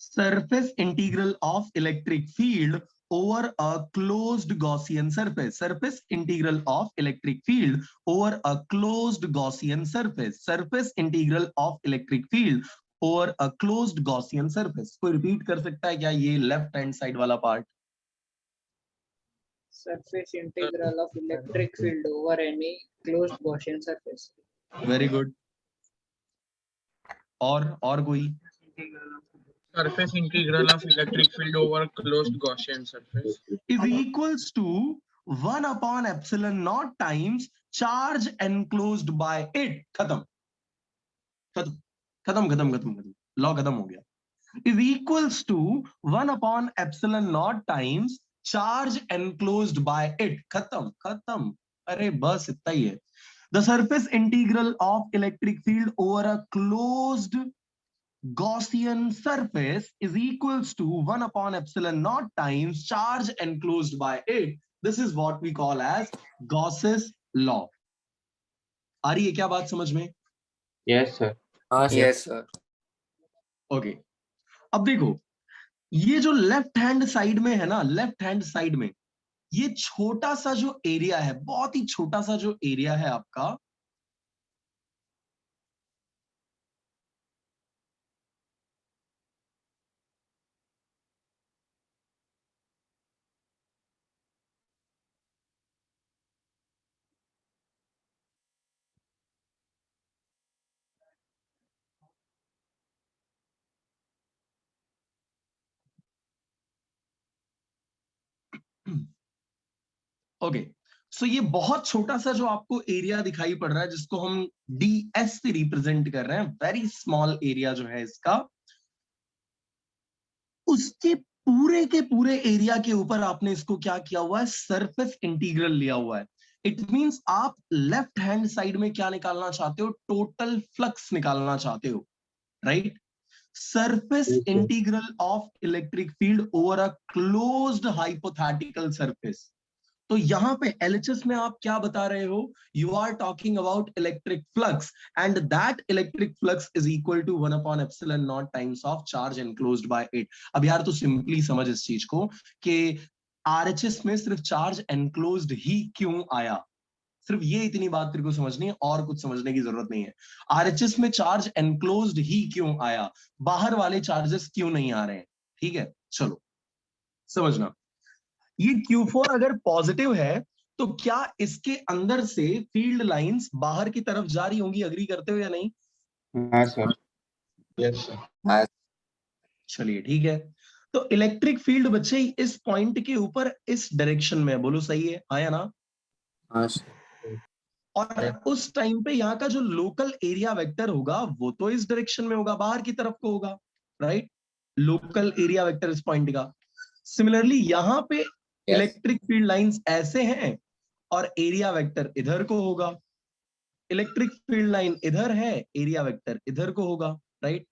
Surface integral of electric field over a closed Gaussian surface. Surface integral of electric field over a closed Gaussian surface. Surface integral of electric field over a closed Gaussian surface. कोई repeat कर सकता है क्या ये left hand side वाला part? Surface integral of electric field over any closed Gaussian surface. Very good. और कोई? Surface integral of electric field over closed Gaussian surface is equals to 1 upon epsilon naught times charge enclosed by it. खत्म खत्म खत्म खत्म खत्म खत्म, law खत्म हो गया. is equals to 1 upon epsilon naught times charge enclosed by it. खत्म खत्म, अरे बस इतना ही है. The surface integral of electric field over a closed Gaussian surface is equals to 1 upon epsilon naught times charge enclosed by it. This is what we call as Gauss's law. आ रही है क्या बात समझ में? Yes sir. हाँ sir. Yes, sir. Okay. अब देखो, ये जो लेफ्ट हैंड साइड में है ना, लेफ्ट हैंड साइड में ये छोटा सा जो एरिया है, बहुत ही छोटा सा जो एरिया है आपका, ओके. सो ये बहुत छोटा सा जो आपको एरिया दिखाई पड़ रहा है, जिसको हम ds से रिप्रेजेंट कर रहे हैं, वेरी स्मॉल एरिया जो है इसका, उसके पूरे के पूरे एरिया के ऊपर आपने इसको क्या किया हुआ है, सरफेस इंटीग्रल लिया हुआ है. इट मींस आप लेफ्ट हैंड साइड में क्या निकालना चाहते हो, टोटल फ्लक्स निकालना चाहते हो, right? Surface integral of electric field over a closed hypothetical surface. तो यहां पे LHS में आप क्या बता रहे हो, you are talking about electric flux, and that electric flux is equal to 1 upon epsilon naught times of charge enclosed by it. अब यार तो सिंपली समझ इस चीज को कि RHS में सिर्फ चार्ज एनक्लोज्ड ही क्यों आया, सिर्फ ये इतनी बात तेरे को समझनी है, और कुछ समझने की जरूरत नहीं है. RHS में चार्ज एनक्लोज्ड ही क्यों आया, बाहर वाले चार्जेस क्यों नहीं आ रहे हैं, ठीक है? चलो समझना, ये Q4 अगर पॉजिटिव है तो क्या इसके अंदर से फील्ड लाइंस बाहर की तरफ जा रही होंगी, अग्री करते हो या नहीं? हाँ सर. yes sir. चलिए ठीक है. तो इलेक्ट्रिक फील्ड बच्चे इस पॉइंट के ऊपर इस डायरेक्शन में है, बोलो सही है, हाँ या ना? हाँ सर. और उस टाइम पे यहाँ का जो लोकल एरिया वेक्टर होगा वो तो इस डायरेक्शन में होगा, बाहर की तरफ को होगा, राइट? लोकल एरिया वेक्टर इस पॉइंट का. सिमिलरली यहाँ पे इलेक्ट्रिक फील्ड लाइंस ऐसे हैं और एरिया वेक्टर इधर को होगा. इलेक्ट्रिक फील्ड लाइन इधर है, एरिया वेक्टर इधर को होगा, राइट?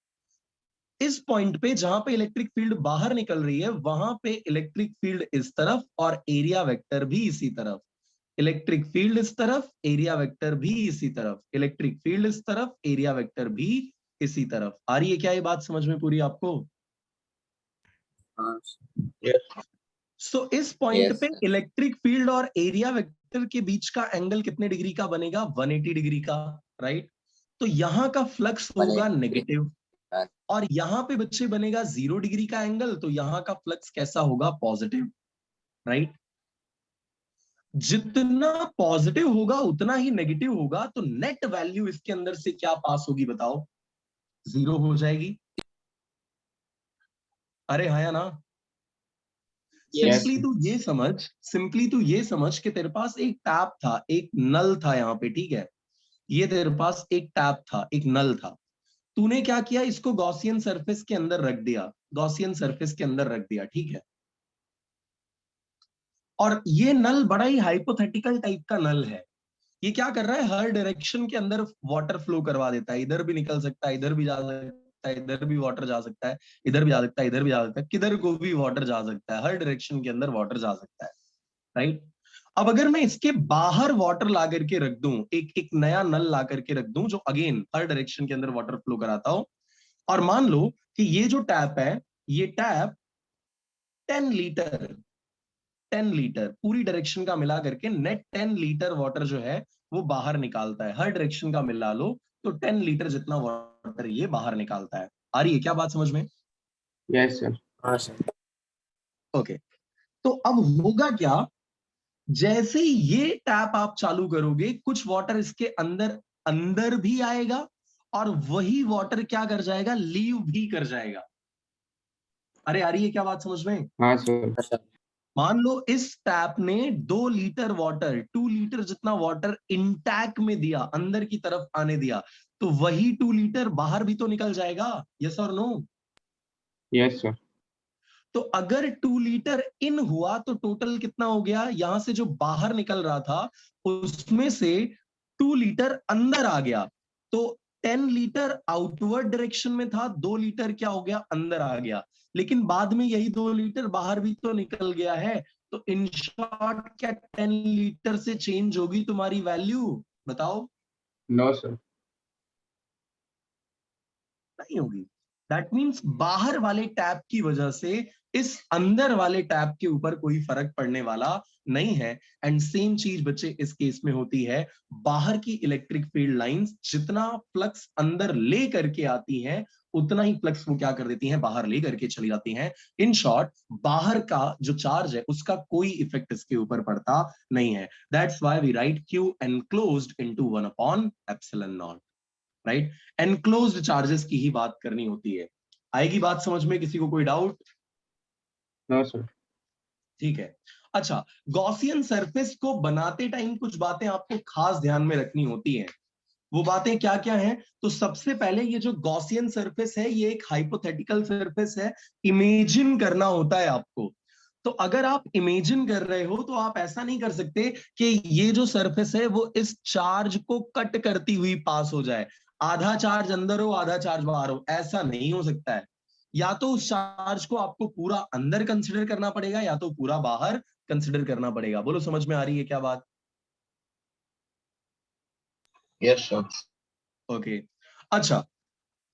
इस पॉइंट पे जहां पे इलेक्ट्रिक फील्ड बाहर निकल रही है वहां पे इलेक्ट्रिक फील्ड इस तरफ और एरिया वेक्टर भी इसी तरफ. इलेक्ट्रिक फील्ड इस तरफ, एरिया वेक्टर भी इसी तरफ. इलेक्ट्रिक फील्ड इस तरफ, एरिया वेक्टर भी इसी तरफ. आ रही है क्या ये बात समझ में पूरी आपको? हाँ. सो इस पॉइंट Yes, पे sir. इलेक्ट्रिक फील्ड और एरिया वेक्टर के बीच का एंगल कितने डिग्री का बनेगा? 180 डिग्री का, राइट? तो यहाँ का फ्लक्स होगा 180 नेगेटिव, हाँ. और यहाँ पे बच्चे बनेगा 0 डिग्री का एंगल, तो यहाँ का फ्लक्स कैसा होगा? Positive, right? जितना पॉजिटिव होगा उतना ही नेगेटिव होगा, तो नेट वैल्यू इसके अंदर से क्या पास होगी बताओ? 0 हो जाएगी. अरे हाँ या ना? Yes. सिंपली तू ये समझ कि तेरे पास एक टैप था, एक नल था यहाँ पे, ठीक है? ये तेरे पास एक टैप था, एक नल था. तूने क्या किया, इसको गॉसियन सरफेस के अंदर रख दिया, गॉसियन सरफेस के अंदर रख दिया, ठीक है। और ये नल बड़ा ही हाइपोथेटिकल टाइप का नल है। ये क्या कर रहा है, हर डायरेक्शन के अंदर वाटर फ्लो करवा देता है, इधर भी निकल सकता है, इधर भी जा सकता है, इधर भी वाटर जा सकता है, इधर भी जा सकता है, इधर भी जा सकता है, किधर को भी वाटर जा सकता है, हर डायरेक्शन के अंदर वाटर जा सकता है, राइट। अब अगर मैं इसके बाहर वाटर ला करके रख दूं, एक नया नल ला करके रख दूं जो अगेन हर डायरेक्शन के अंदर वाटर फ्लो कराता हो, और मान लो कि ये जो टैप है, ये टैप 10 लीटर 10 लीटर पूरी डायरेक्शन का मिला करके नेट 10 लीटर वाटर जो है वो बाहर निकालता है, हर डायरेक्शन का मिला लो तो 10 लीटर जितना वाटर ये बाहर निकालता है। आ रही है क्या बात समझ में? Yes sir. हाँ सर। ओके, तो अब होगा क्या, जैसे ही ये टैप आप चालू करोगे कुछ वाटर इसके अंदर अंदर भी आएगा और वही वाटर क्या कर जाएगा, लीव भी कर जाएगा। अरे आ रही है क्या बात समझ में? हाँ सर। मान लो इस टैप ने 2 लीटर वाटर, 2 लीटर जितना वाटर इंटैक्ट में दिया, अंदर की तरफ आने दिया, तो वही 2 लीटर बाहर भी तो निकल जाएगा, यस और नो? Yes sir. तो अगर 2 लीटर इन हुआ तो टोटल कितना हो गया, यहां से जो बाहर निकल रहा था उसमें से 2 लीटर अंदर आ गया, तो 10 लीटर आउटवर्ड डायरेक्शन में था, 2 लीटर क्या हो गया, अंदर आ गया, लेकिन बाद में यही 2 लीटर बाहर भी तो निकल गया है। तो इन शॉर्ट क्या 10 लीटर से चेंज होगी तुम्हारी वैल्यू, बताओ? No sir. नहीं होगी। दैट मीन्स बाहर वाले टैप की वजह से इस अंदर वाले टैप के ऊपर कोई फर्क पड़ने वाला नहीं है। एंड सेम चीज बच्चे इस केस में होती है, बाहर की इलेक्ट्रिक फील्ड लाइंस जितना फ्लक्स अंदर ले करके आती हैं उतना ही फ्लक्स वो क्या कर देती हैं, बाहर ले करके चली जाती हैं। इन शॉर्ट बाहर का जो चार्ज है उसका कोई इफेक्ट इसके ऊपर पड़ता नहीं है। That's why we write Q enclosed into 1/ε0, right. Enclosed charges की ही बात करनी होती है। आएगी बात समझ में, किसी को कोई डाउट? No sir. ठीक है। अच्छा, गॉसियन सरफेस को बनाते टाइम कुछ बातें आपको खास ध्यान में रखनी होती हैं। वो बातें क्या क्या हैं? तो सबसे पहले ये जो गॉसियन सरफेस है ये एक हाइपोथेटिकल सरफेस है, इमेजिन करना होता है आपको। तो अगर आप इमेजिन कर रहे हो तो आप ऐसा नहीं कर सकते कि ये जो सरफेस है वो इस चार्ज को कट करती हुई पास हो जाए, आधा चार्ज अंदर हो आधा चार्ज बाहर हो, ऐसा नहीं हो सकता है। या तो उस चार्ज को आपको पूरा अंदर कंसिडर करना पड़ेगा या तो पूरा बाहर कंसिडर करना पड़ेगा। बोलो समझ में आ रही है क्या बात? Yes sir. ओके। अच्छा,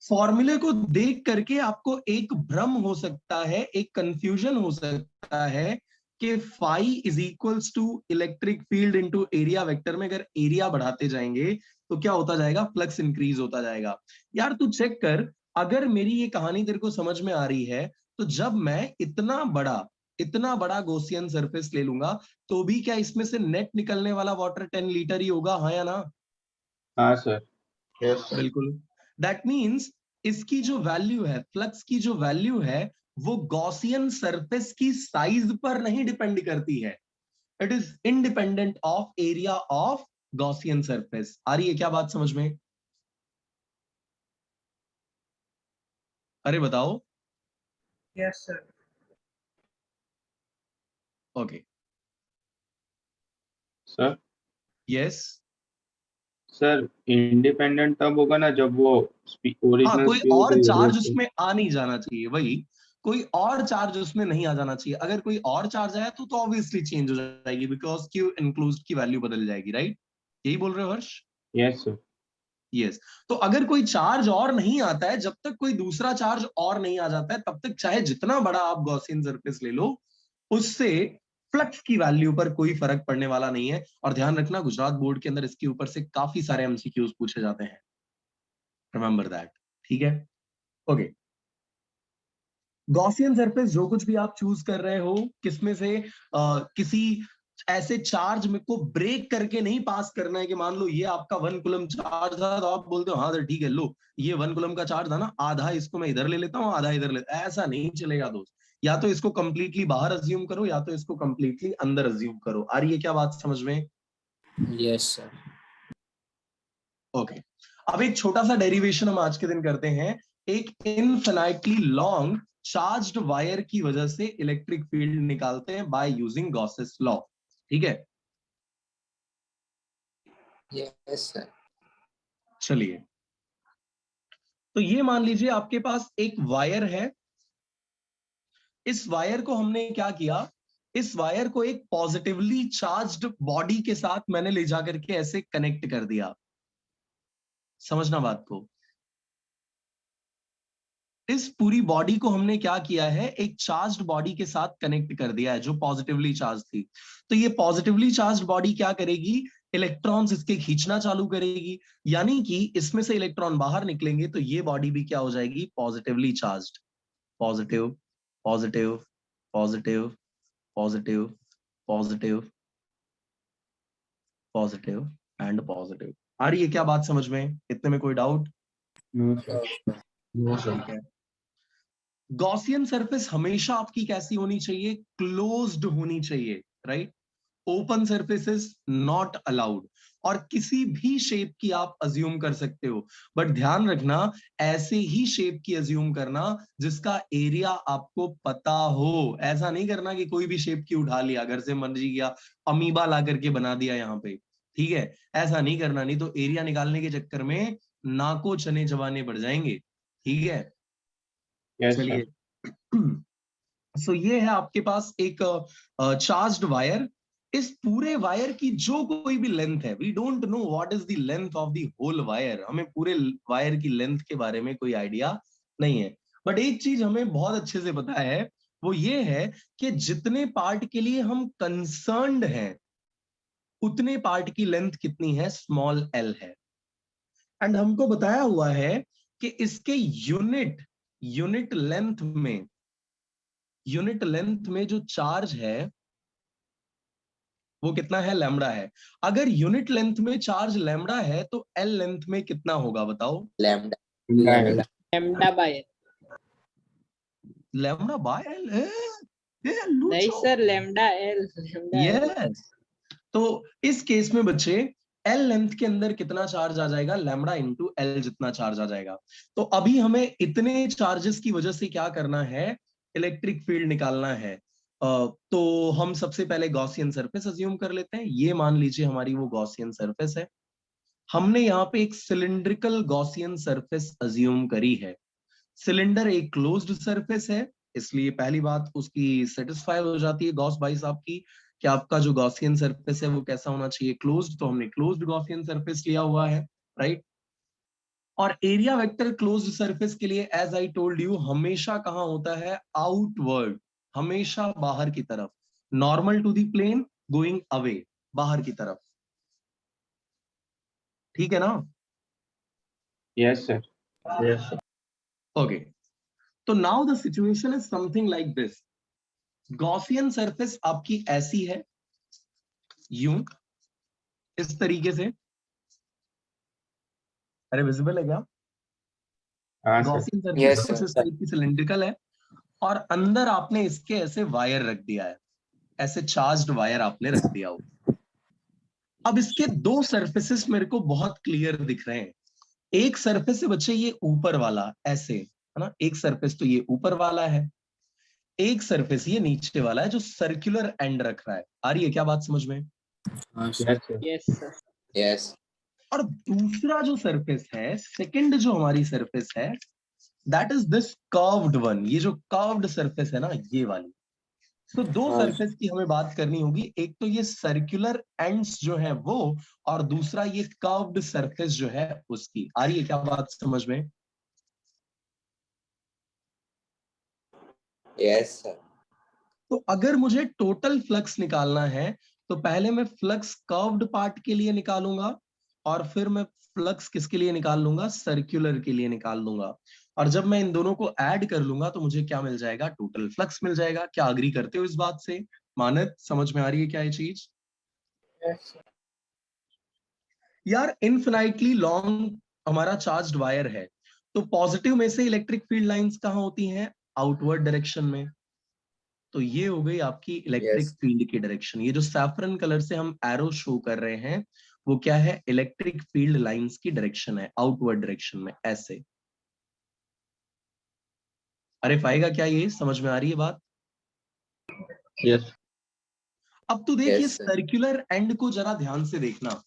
फॉर्मूले को देख करके आपको एक भ्रम हो सकता है, एक कंफ्यूजन हो सकता है कि phi is equals to electric field into area vector में अगर एरिया बढ़ाते जाएंगे तो क्या होता जाएगा, फ्लक्स इंक्रीज होता जाएगा। यार तू चेक कर, अगर मेरी ये कहानी तेरे को समझ में आ रही है तो जब मैं इतना बड़ा गॉसियन सरफेस ले लूंगा तो भी क्या इसमें से नेट निकलने वाला वाटर 10 लीटर ही होगा, हाँ या ना? हाँ सर। Yes sir. बिल्कुल। दैट मीन्स इसकी जो वैल्यू है, फ्लक्स की जो वैल्यू है वो गॉसियन सरफेस की साइज पर नहीं डिपेंड करती है, it is independent of area of Gaussian surface. आ रही है क्या बात समझ में? अरे बताओ। Yes sir. Okay. Sir. Yes. Sir independent तब होगा ना जब वो हाँ, ओरिजिनल कोई स्पीड और से चार्ज जरूरत है। उसमें आ नहीं जाना चाहिए, वही, कोई और चार्ज उसमें नहीं आ जाना चाहिए। अगर कोई और चार्ज आया तो ऑब्वियसली चेंज हो जाएगी, बिकॉज Q एनक्लोज्ड की वैल्यू बदल जाएगी, राइट? यही बोल रहे हो हर्ष? Yes sir. यस। तो अगर कोई चार्ज और नहीं आता है, जब तक कोई दूसरा चार्ज और नहीं आ जाता है तब तक चाहे जितना बड़ा आप गॉसियन सरफेस ले लो उससे फ्लक्स की वैल्यू पर कोई फर्क पड़ने वाला नहीं है। और ध्यान रखना, गुजरात बोर्ड के अंदर इसके ऊपर से काफी सारे एमसीक्यूज पूछे जाते हैं, रिमेंबर दैट, ठीक है? ओके। गॉसियन सरफेस जो कुछ भी आप चूज कर रहे हो, किसमें से किसी ऐसे चार्ज में को ब्रेक करके नहीं पास करना है कि मान लो ये आपका 1 कूलम चार्ज था तो आप बोलते हो हाँ सर ठीक है, लो ये 1 कूलम का चार्ज था ना, आधा इसको मैं इधर ले लेता हूँ आधा इधर लेता, ऐसा नहीं चलेगा दोस्त। या तो इसको कंप्लीटली बाहर अज्यूम करो या तो इसको कंप्लीटली अंदर अज्यूम करो। आ रही है क्या बात समझ में? Yes sir. ओके। अब एक छोटा सा डेरिवेशन हम आज के दिन करते हैं। एक इनफिनाइटली लॉन्ग चार्ज्ड वायर की वजह से इलेक्ट्रिक फील्ड निकालते हैं बाय यूजिंग गॉसेस लॉ। ठीक है, यस सर। चलिए, तो ये मान लीजिए आपके पास एक वायर है। इस वायर को हमने क्या किया, इस वायर को एक पॉजिटिवली चार्ज्ड बॉडी के साथ मैंने ले जाकर के ऐसे कनेक्ट कर दिया। समझना बात को, इस पूरी बॉडी को हमने क्या किया है, एक चार्ज्ड बॉडी के साथ कनेक्ट कर दिया है जो पॉजिटिवली चार्ज थी। तो ये पॉजिटिवली चार्ज्ड बॉडी क्या करेगी, इलेक्ट्रॉन्स इसके खींचना चालू करेगी, यानी कि इसमें से इलेक्ट्रॉन बाहर निकलेंगे तो ये बॉडी भी क्या हो जाएगी, positively charged. Positive positive positive positive positive positive and positive. आ रही है क्या बात समझ में? इतने में कोई doubt? No, sir. Gaussian surface हमेशा आपकी कैसी होनी चाहिए, क्लोज्ड होनी चाहिए, right. Open surfaces not allowed, और किसी भी शेप की आप अज्यूम कर सकते हो, बट ध्यान रखना ऐसे ही शेप की अज्यूम करना जिसका एरिया आपको पता हो। ऐसा नहीं करना कि कोई भी शेप की उठा लिया, घर से मर्जी किया अमीबा ला करके बना दिया यहाँ पे, ठीक है, ऐसा नहीं करना, नहीं तो एरिया निकालने के चक्कर में नाको चने चबाने पड़ जाएंगे। ठीक है, Yes, चलिए। sir. सो ये है आपके पास एक चार्ज्ड वायर। इस पूरे वायर की जो कोई भी लेंथ है, we don't know what is the length of the whole wire, हमें पूरे वायर की लेंथ के बारे में कोई आइडिया नहीं है, बट एक चीज हमें बहुत अच्छे से पता है, वो ये है कि जितने पार्ट के लिए हम कंसर्न्ड हैं उतने पार्ट की लेंथ कितनी है, स्मॉल एल है। एंड हमको बताया हुआ है कि इसके यूनिट लेंथ में जो चार्ज है वो कितना है, लैम्बडा है। अगर यूनिट लेंथ में चार्ज लैम्बडा है तो एल लेंथ में कितना होगा बताओ? Lambda Lambda. Lambda by lambda by L. नहीं सर, लैम्डा एल। यस, तो इस केस में बच्चे एल लेंथ के अंदर कितना चार्ज आ जाएगा, लैम्बडा इंटू एल जितना चार्ज आ जाएगा। तो अभी हमें इतने चार्जेस की वजह से क्या करना है, इलेक्ट्रिक फील्ड निकालना है। तो हम सबसे पहले गॉसियन सरफेस अज्यूम कर लेते हैं। ये मान लीजिए हमारी वो गॉसियन सरफेस है। हमने यहाँ पे एक सिलिंड्रिकल गॉसियन सरफेस अज्यूम करी है। सिलेंडर एक क्लोज्ड सरफेस है, इसलिए पहली बात उसकी सेटिस्फाई हो जाती है गॉस भाई साहब की कि आपका जो गॉसियन सरफेस है वो कैसा होना चाहिए, क्लोज्ड। तो हमने क्लोज्ड गॉसियन सरफेस लिया हुआ है, राइट। और एरिया वेक्टर क्लोज्ड सरफेस के लिए एज आई टोल्ड यू हमेशा कहां होता है, आउटवर्ड, हमेशा बाहर की तरफ, normal to the plane, going away, बाहर की तरफ। ठीक है ना? Yes, sir. Yes, sir. Okay, तो now the situation is something like this. Gaussian surface आपकी ऐसी है, यूं, इस तरीके से। अरे विजिबल है क्या? हाँ, sir. Gaussian Yes, surface sir. इस टाइप की सिलिंड्रिकल है, और अंदर आपने इसके ऐसे वायर रख दिया है, ऐसे चार्ज्ड वायर आपने रख दिया हो। अब इसके दो सरफेसेस मेरे को बहुत क्लियर दिख रहे हैं। एक सरफेस है बच्चे ये ऊपर वाला, ऐसे है ना, एक सरफेस तो ये ऊपर वाला है, एक सरफेस ये नीचे वाला है जो सर्कुलर एंड रख रहा है। आ रही है क्या बात समझ में? Yes, sir. Yes sir. Yes और दूसरा जो सरफेस है, सेकंड जो हमारी सरफेस है, that is this curved one. ये जो कर्व्ड सरफेस है ना, ये वाली। तो दो हाँ। सरफेस की हमें बात करनी होगी, एक तो ये सर्कुलर एंड्स जो है वो, और दूसरा ये कर्व्ड सरफेस जो है उसकी। आ रही है क्या बात समझ में? Yes sir. तो अगर मुझे टोटल फ्लक्स निकालना है तो पहले मैं फ्लक्स कर्व्ड पार्ट के लिए निकालूंगा, और फिर मैं फ्लक्स किसके लिए निकाल लूंगा, सर्कुलर के लिए निकाल लूंगा। और जब मैं इन दोनों को ऐड कर लूंगा तो मुझे क्या मिल जाएगा, टोटल फ्लक्स मिल जाएगा। क्या अग्री करते हो इस बात से? मानद, समझ में आ रही है क्या ये चीज? यार इनफिनाइटली लॉन्ग हमारा चार्ज्ड वायर है, तो पॉजिटिव में से इलेक्ट्रिक फील्ड लाइंस कहाँ होती हैं, आउटवर्ड डायरेक्शन में। तो ये हो गई आपकी इलेक्ट्रिक Yes. फील्ड की डायरेक्शन। ये जो सैफरन कलर से हम एरो शो कर रहे हैं वो क्या है, इलेक्ट्रिक फील्ड लाइंस की डायरेक्शन है, आउटवर्ड डायरेक्शन में ऐसे। अरे पाएगा क्या, ये समझ में आ रही है बात? यस अब तो देखिए Yes, sir. सर्कुलर एंड को जरा ध्यान से देखना।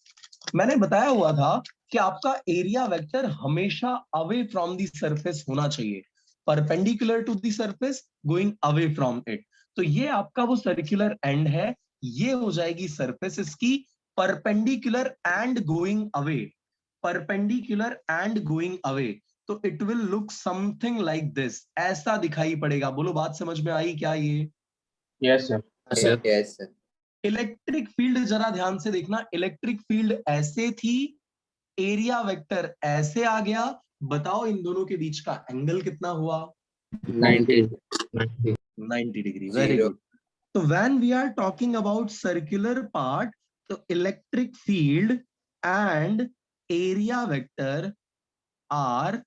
मैंने बताया हुआ था कि आपका एरिया वेक्टर हमेशा अवे फ्रॉम द सरफेस होना चाहिए, perpendicular to the surface, going away from it. तो ये आपका वो सर्कुलर एंड है, ये हो जाएगी सरफेस इसकी, perpendicular and going away, perpendicular and going away. तो it will look something like this, ऐसा दिखाई पड़ेगा। बोलो बात समझ में आई क्या ये? Yes sir. Yes, sir. Electric field जरा ध्यान से देखना, इलेक्ट्रिक फील्ड ऐसे थी, एरिया वेक्टर ऐसे आ गया। बताओ इन दोनों के बीच का एंगल कितना हुआ? 90 90 डिग्री। Very Zero. गुड। तो when we are talking about circular part, तो electric field and area vector are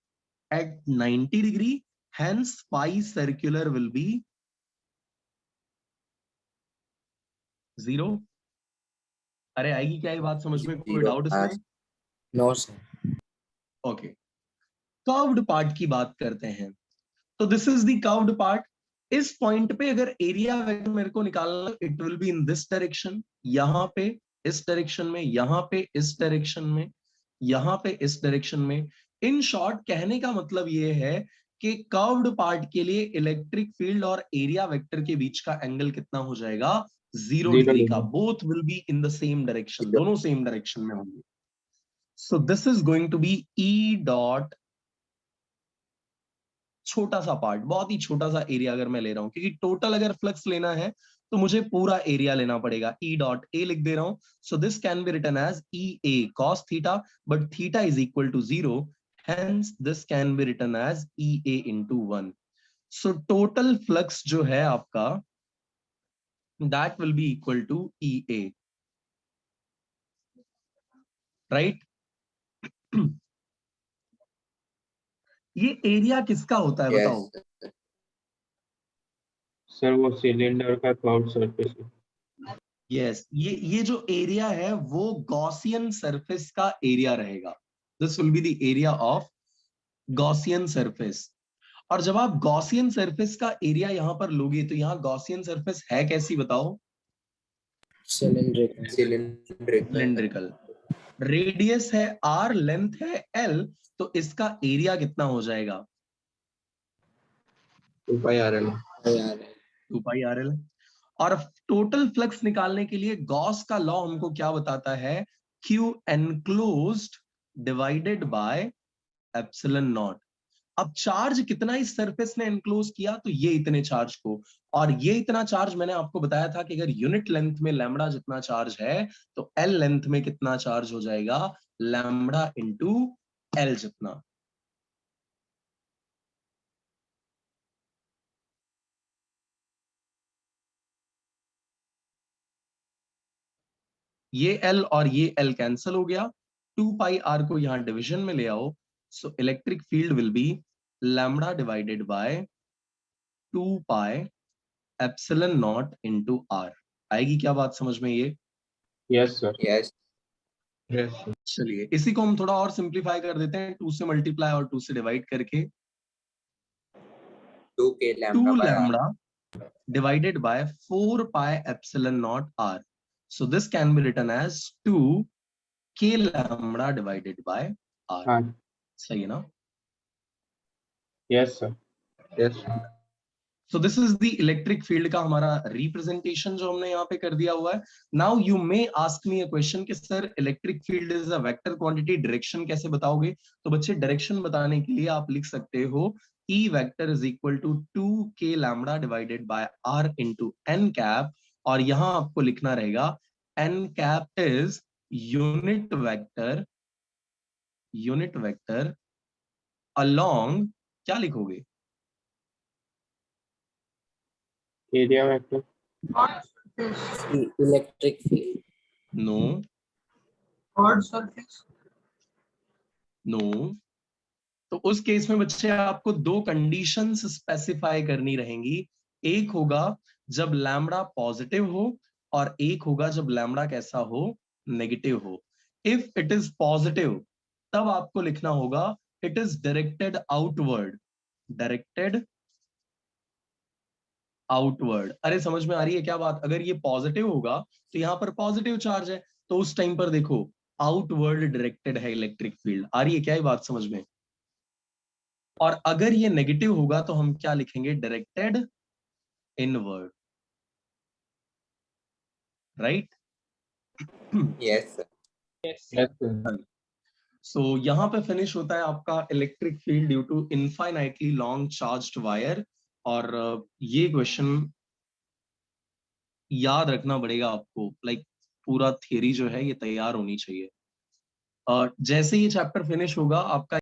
at 90 degree, hence phi circular will be 0। अरे आएगी क्या ये बात समझ में? कोई Zero. डाउट इसमें? No, sir. Okay, curved part की बात करते हैं। तो this is the curved part. इस पॉइंट पे अगर एरिया वेक्टर मेरे को निकालना, it will be in this direction, यहां पे इस डायरेक्शन में, यहां पे इस डायरेक्शन में, यहां पे इस डायरेक्शन में। इन शॉर्ट कहने का मतलब ये है कि कर्व्ड पार्ट के लिए इलेक्ट्रिक फील्ड और एरिया वेक्टर के बीच का एंगल कितना हो जाएगा? 0 डिग्री का। Both will be in the same direction, दोनों सेम डायरेक्शन में होंगे। So this is going to be E dot, छोटा सा पार्ट, बहुत ही छोटा सा एरिया अगर मैं ले रहा हूं, क्योंकि टोटल अगर फ्लक्स लेना है तो मुझे पूरा एरिया लेना पड़ेगा। ई डॉट ए लिख दे रहा हूं। So this can be written as E A cos theta, but theta is equal to 0, hence this can be written as E A into 1। So total flux जो है आपका, that will be equal to E A, right? ये area किसका होता है बताओ? Yes, sir. Sir वो cylinder का कर्व्ड सरफेस है। यस, ये जो एरिया है वो गॉसियन सरफेस का एरिया रहेगा। This will be the area of Gaussian surface. और जब आप गॉसियन सरफेस का एरिया यहां पर लोगे, तो यहाँ गॉसियन सरफेस है कैसी बताओ? Cylindrical. सिलिंड्रिकल। रेडियस है r, लेंथ है l, तो इसका एरिया कितना हो जाएगा? 2 पाई RL। 2 पाई RL। और टोटल फ्लक्स निकालने के लिए गॉस का लॉ हमको क्या बताता है? Q enclosed divided by epsilon not. अब चार्ज कितना इस सरफेस ने एनक्लोज किया? तो ये इतने चार्ज को, और ये इतना चार्ज मैंने आपको बताया था कि अगर यूनिट लेंथ में लैम्बडा जितना चार्ज है, तो एल लेंथ में कितना चार्ज हो जाएगा? लैम्बडा इंटू एल जितना। ये एल और ये एल कैंसिल हो गया, 2 पाई आर को यहां डिवीजन में ले आओ। So electric field will be lambda divided by 2 pi epsilon naught into R. आएगी क्या बात समझ में ये? Yes sir. Yes. चलिए इसी को हम थोड़ा और सिंप्लीफाई कर देते हैं, 2 से मल्टीप्लाई और 2 से डिवाइड करके। 2K 2 lambda by R. lambda divided by 4 pi epsilon naught r. So this can be written as 2 k lambda divided by r. हाँ सही है ना? Yes sir. Yes. So this is the electric field का हमारा representation जो हमने यहाँ पे कर दिया हुआ है। Now you may ask me a question कि sir electric field is a vector quantity, direction कैसे बताओगे? तो बच्चे डायरेक्शन बताने के लिए आप लिख सकते हो E vector is equal to 2k lambda divided by r into n cap, और यहाँ आपको लिखना रहेगा n cap is unit vector along, क्या लिखोगे? Area vector. Electric field. No, Chord surface. no. तो उस केस में बच्चे आपको 2 कंडीशंस स्पेसिफाई करनी रहेंगी। एक होगा जब लैम्बडा पॉजिटिव हो, और एक होगा जब लैम्बडा कैसा हो? नेगेटिव हो। इफ इट इज पॉजिटिव तब आपको लिखना होगा it is directed outward, directed outward. अरे समझ में आ रही है क्या बात? अगर ये पॉजिटिव होगा तो यहाँ पर पॉजिटिव चार्ज है, तो उस टाइम पर देखो आउटवर्ड डायरेक्टेड है इलेक्ट्रिक फील्ड। आ रही है क्या ये बात समझ में? और अगर ये नेगेटिव होगा तो हम क्या लिखेंगे? Directed inward, right? Yes, sir. Yes, sir. So यहाँ पे फिनिश होता है आपका electric field due to infinitely long charged wire. और ये क्वेश्चन याद रखना पड़ेगा आपको, लाइक पूरा थियरी जो है ये तैयार होनी चाहिए। जैसे ये चैप्टर फिनिश होगा आपका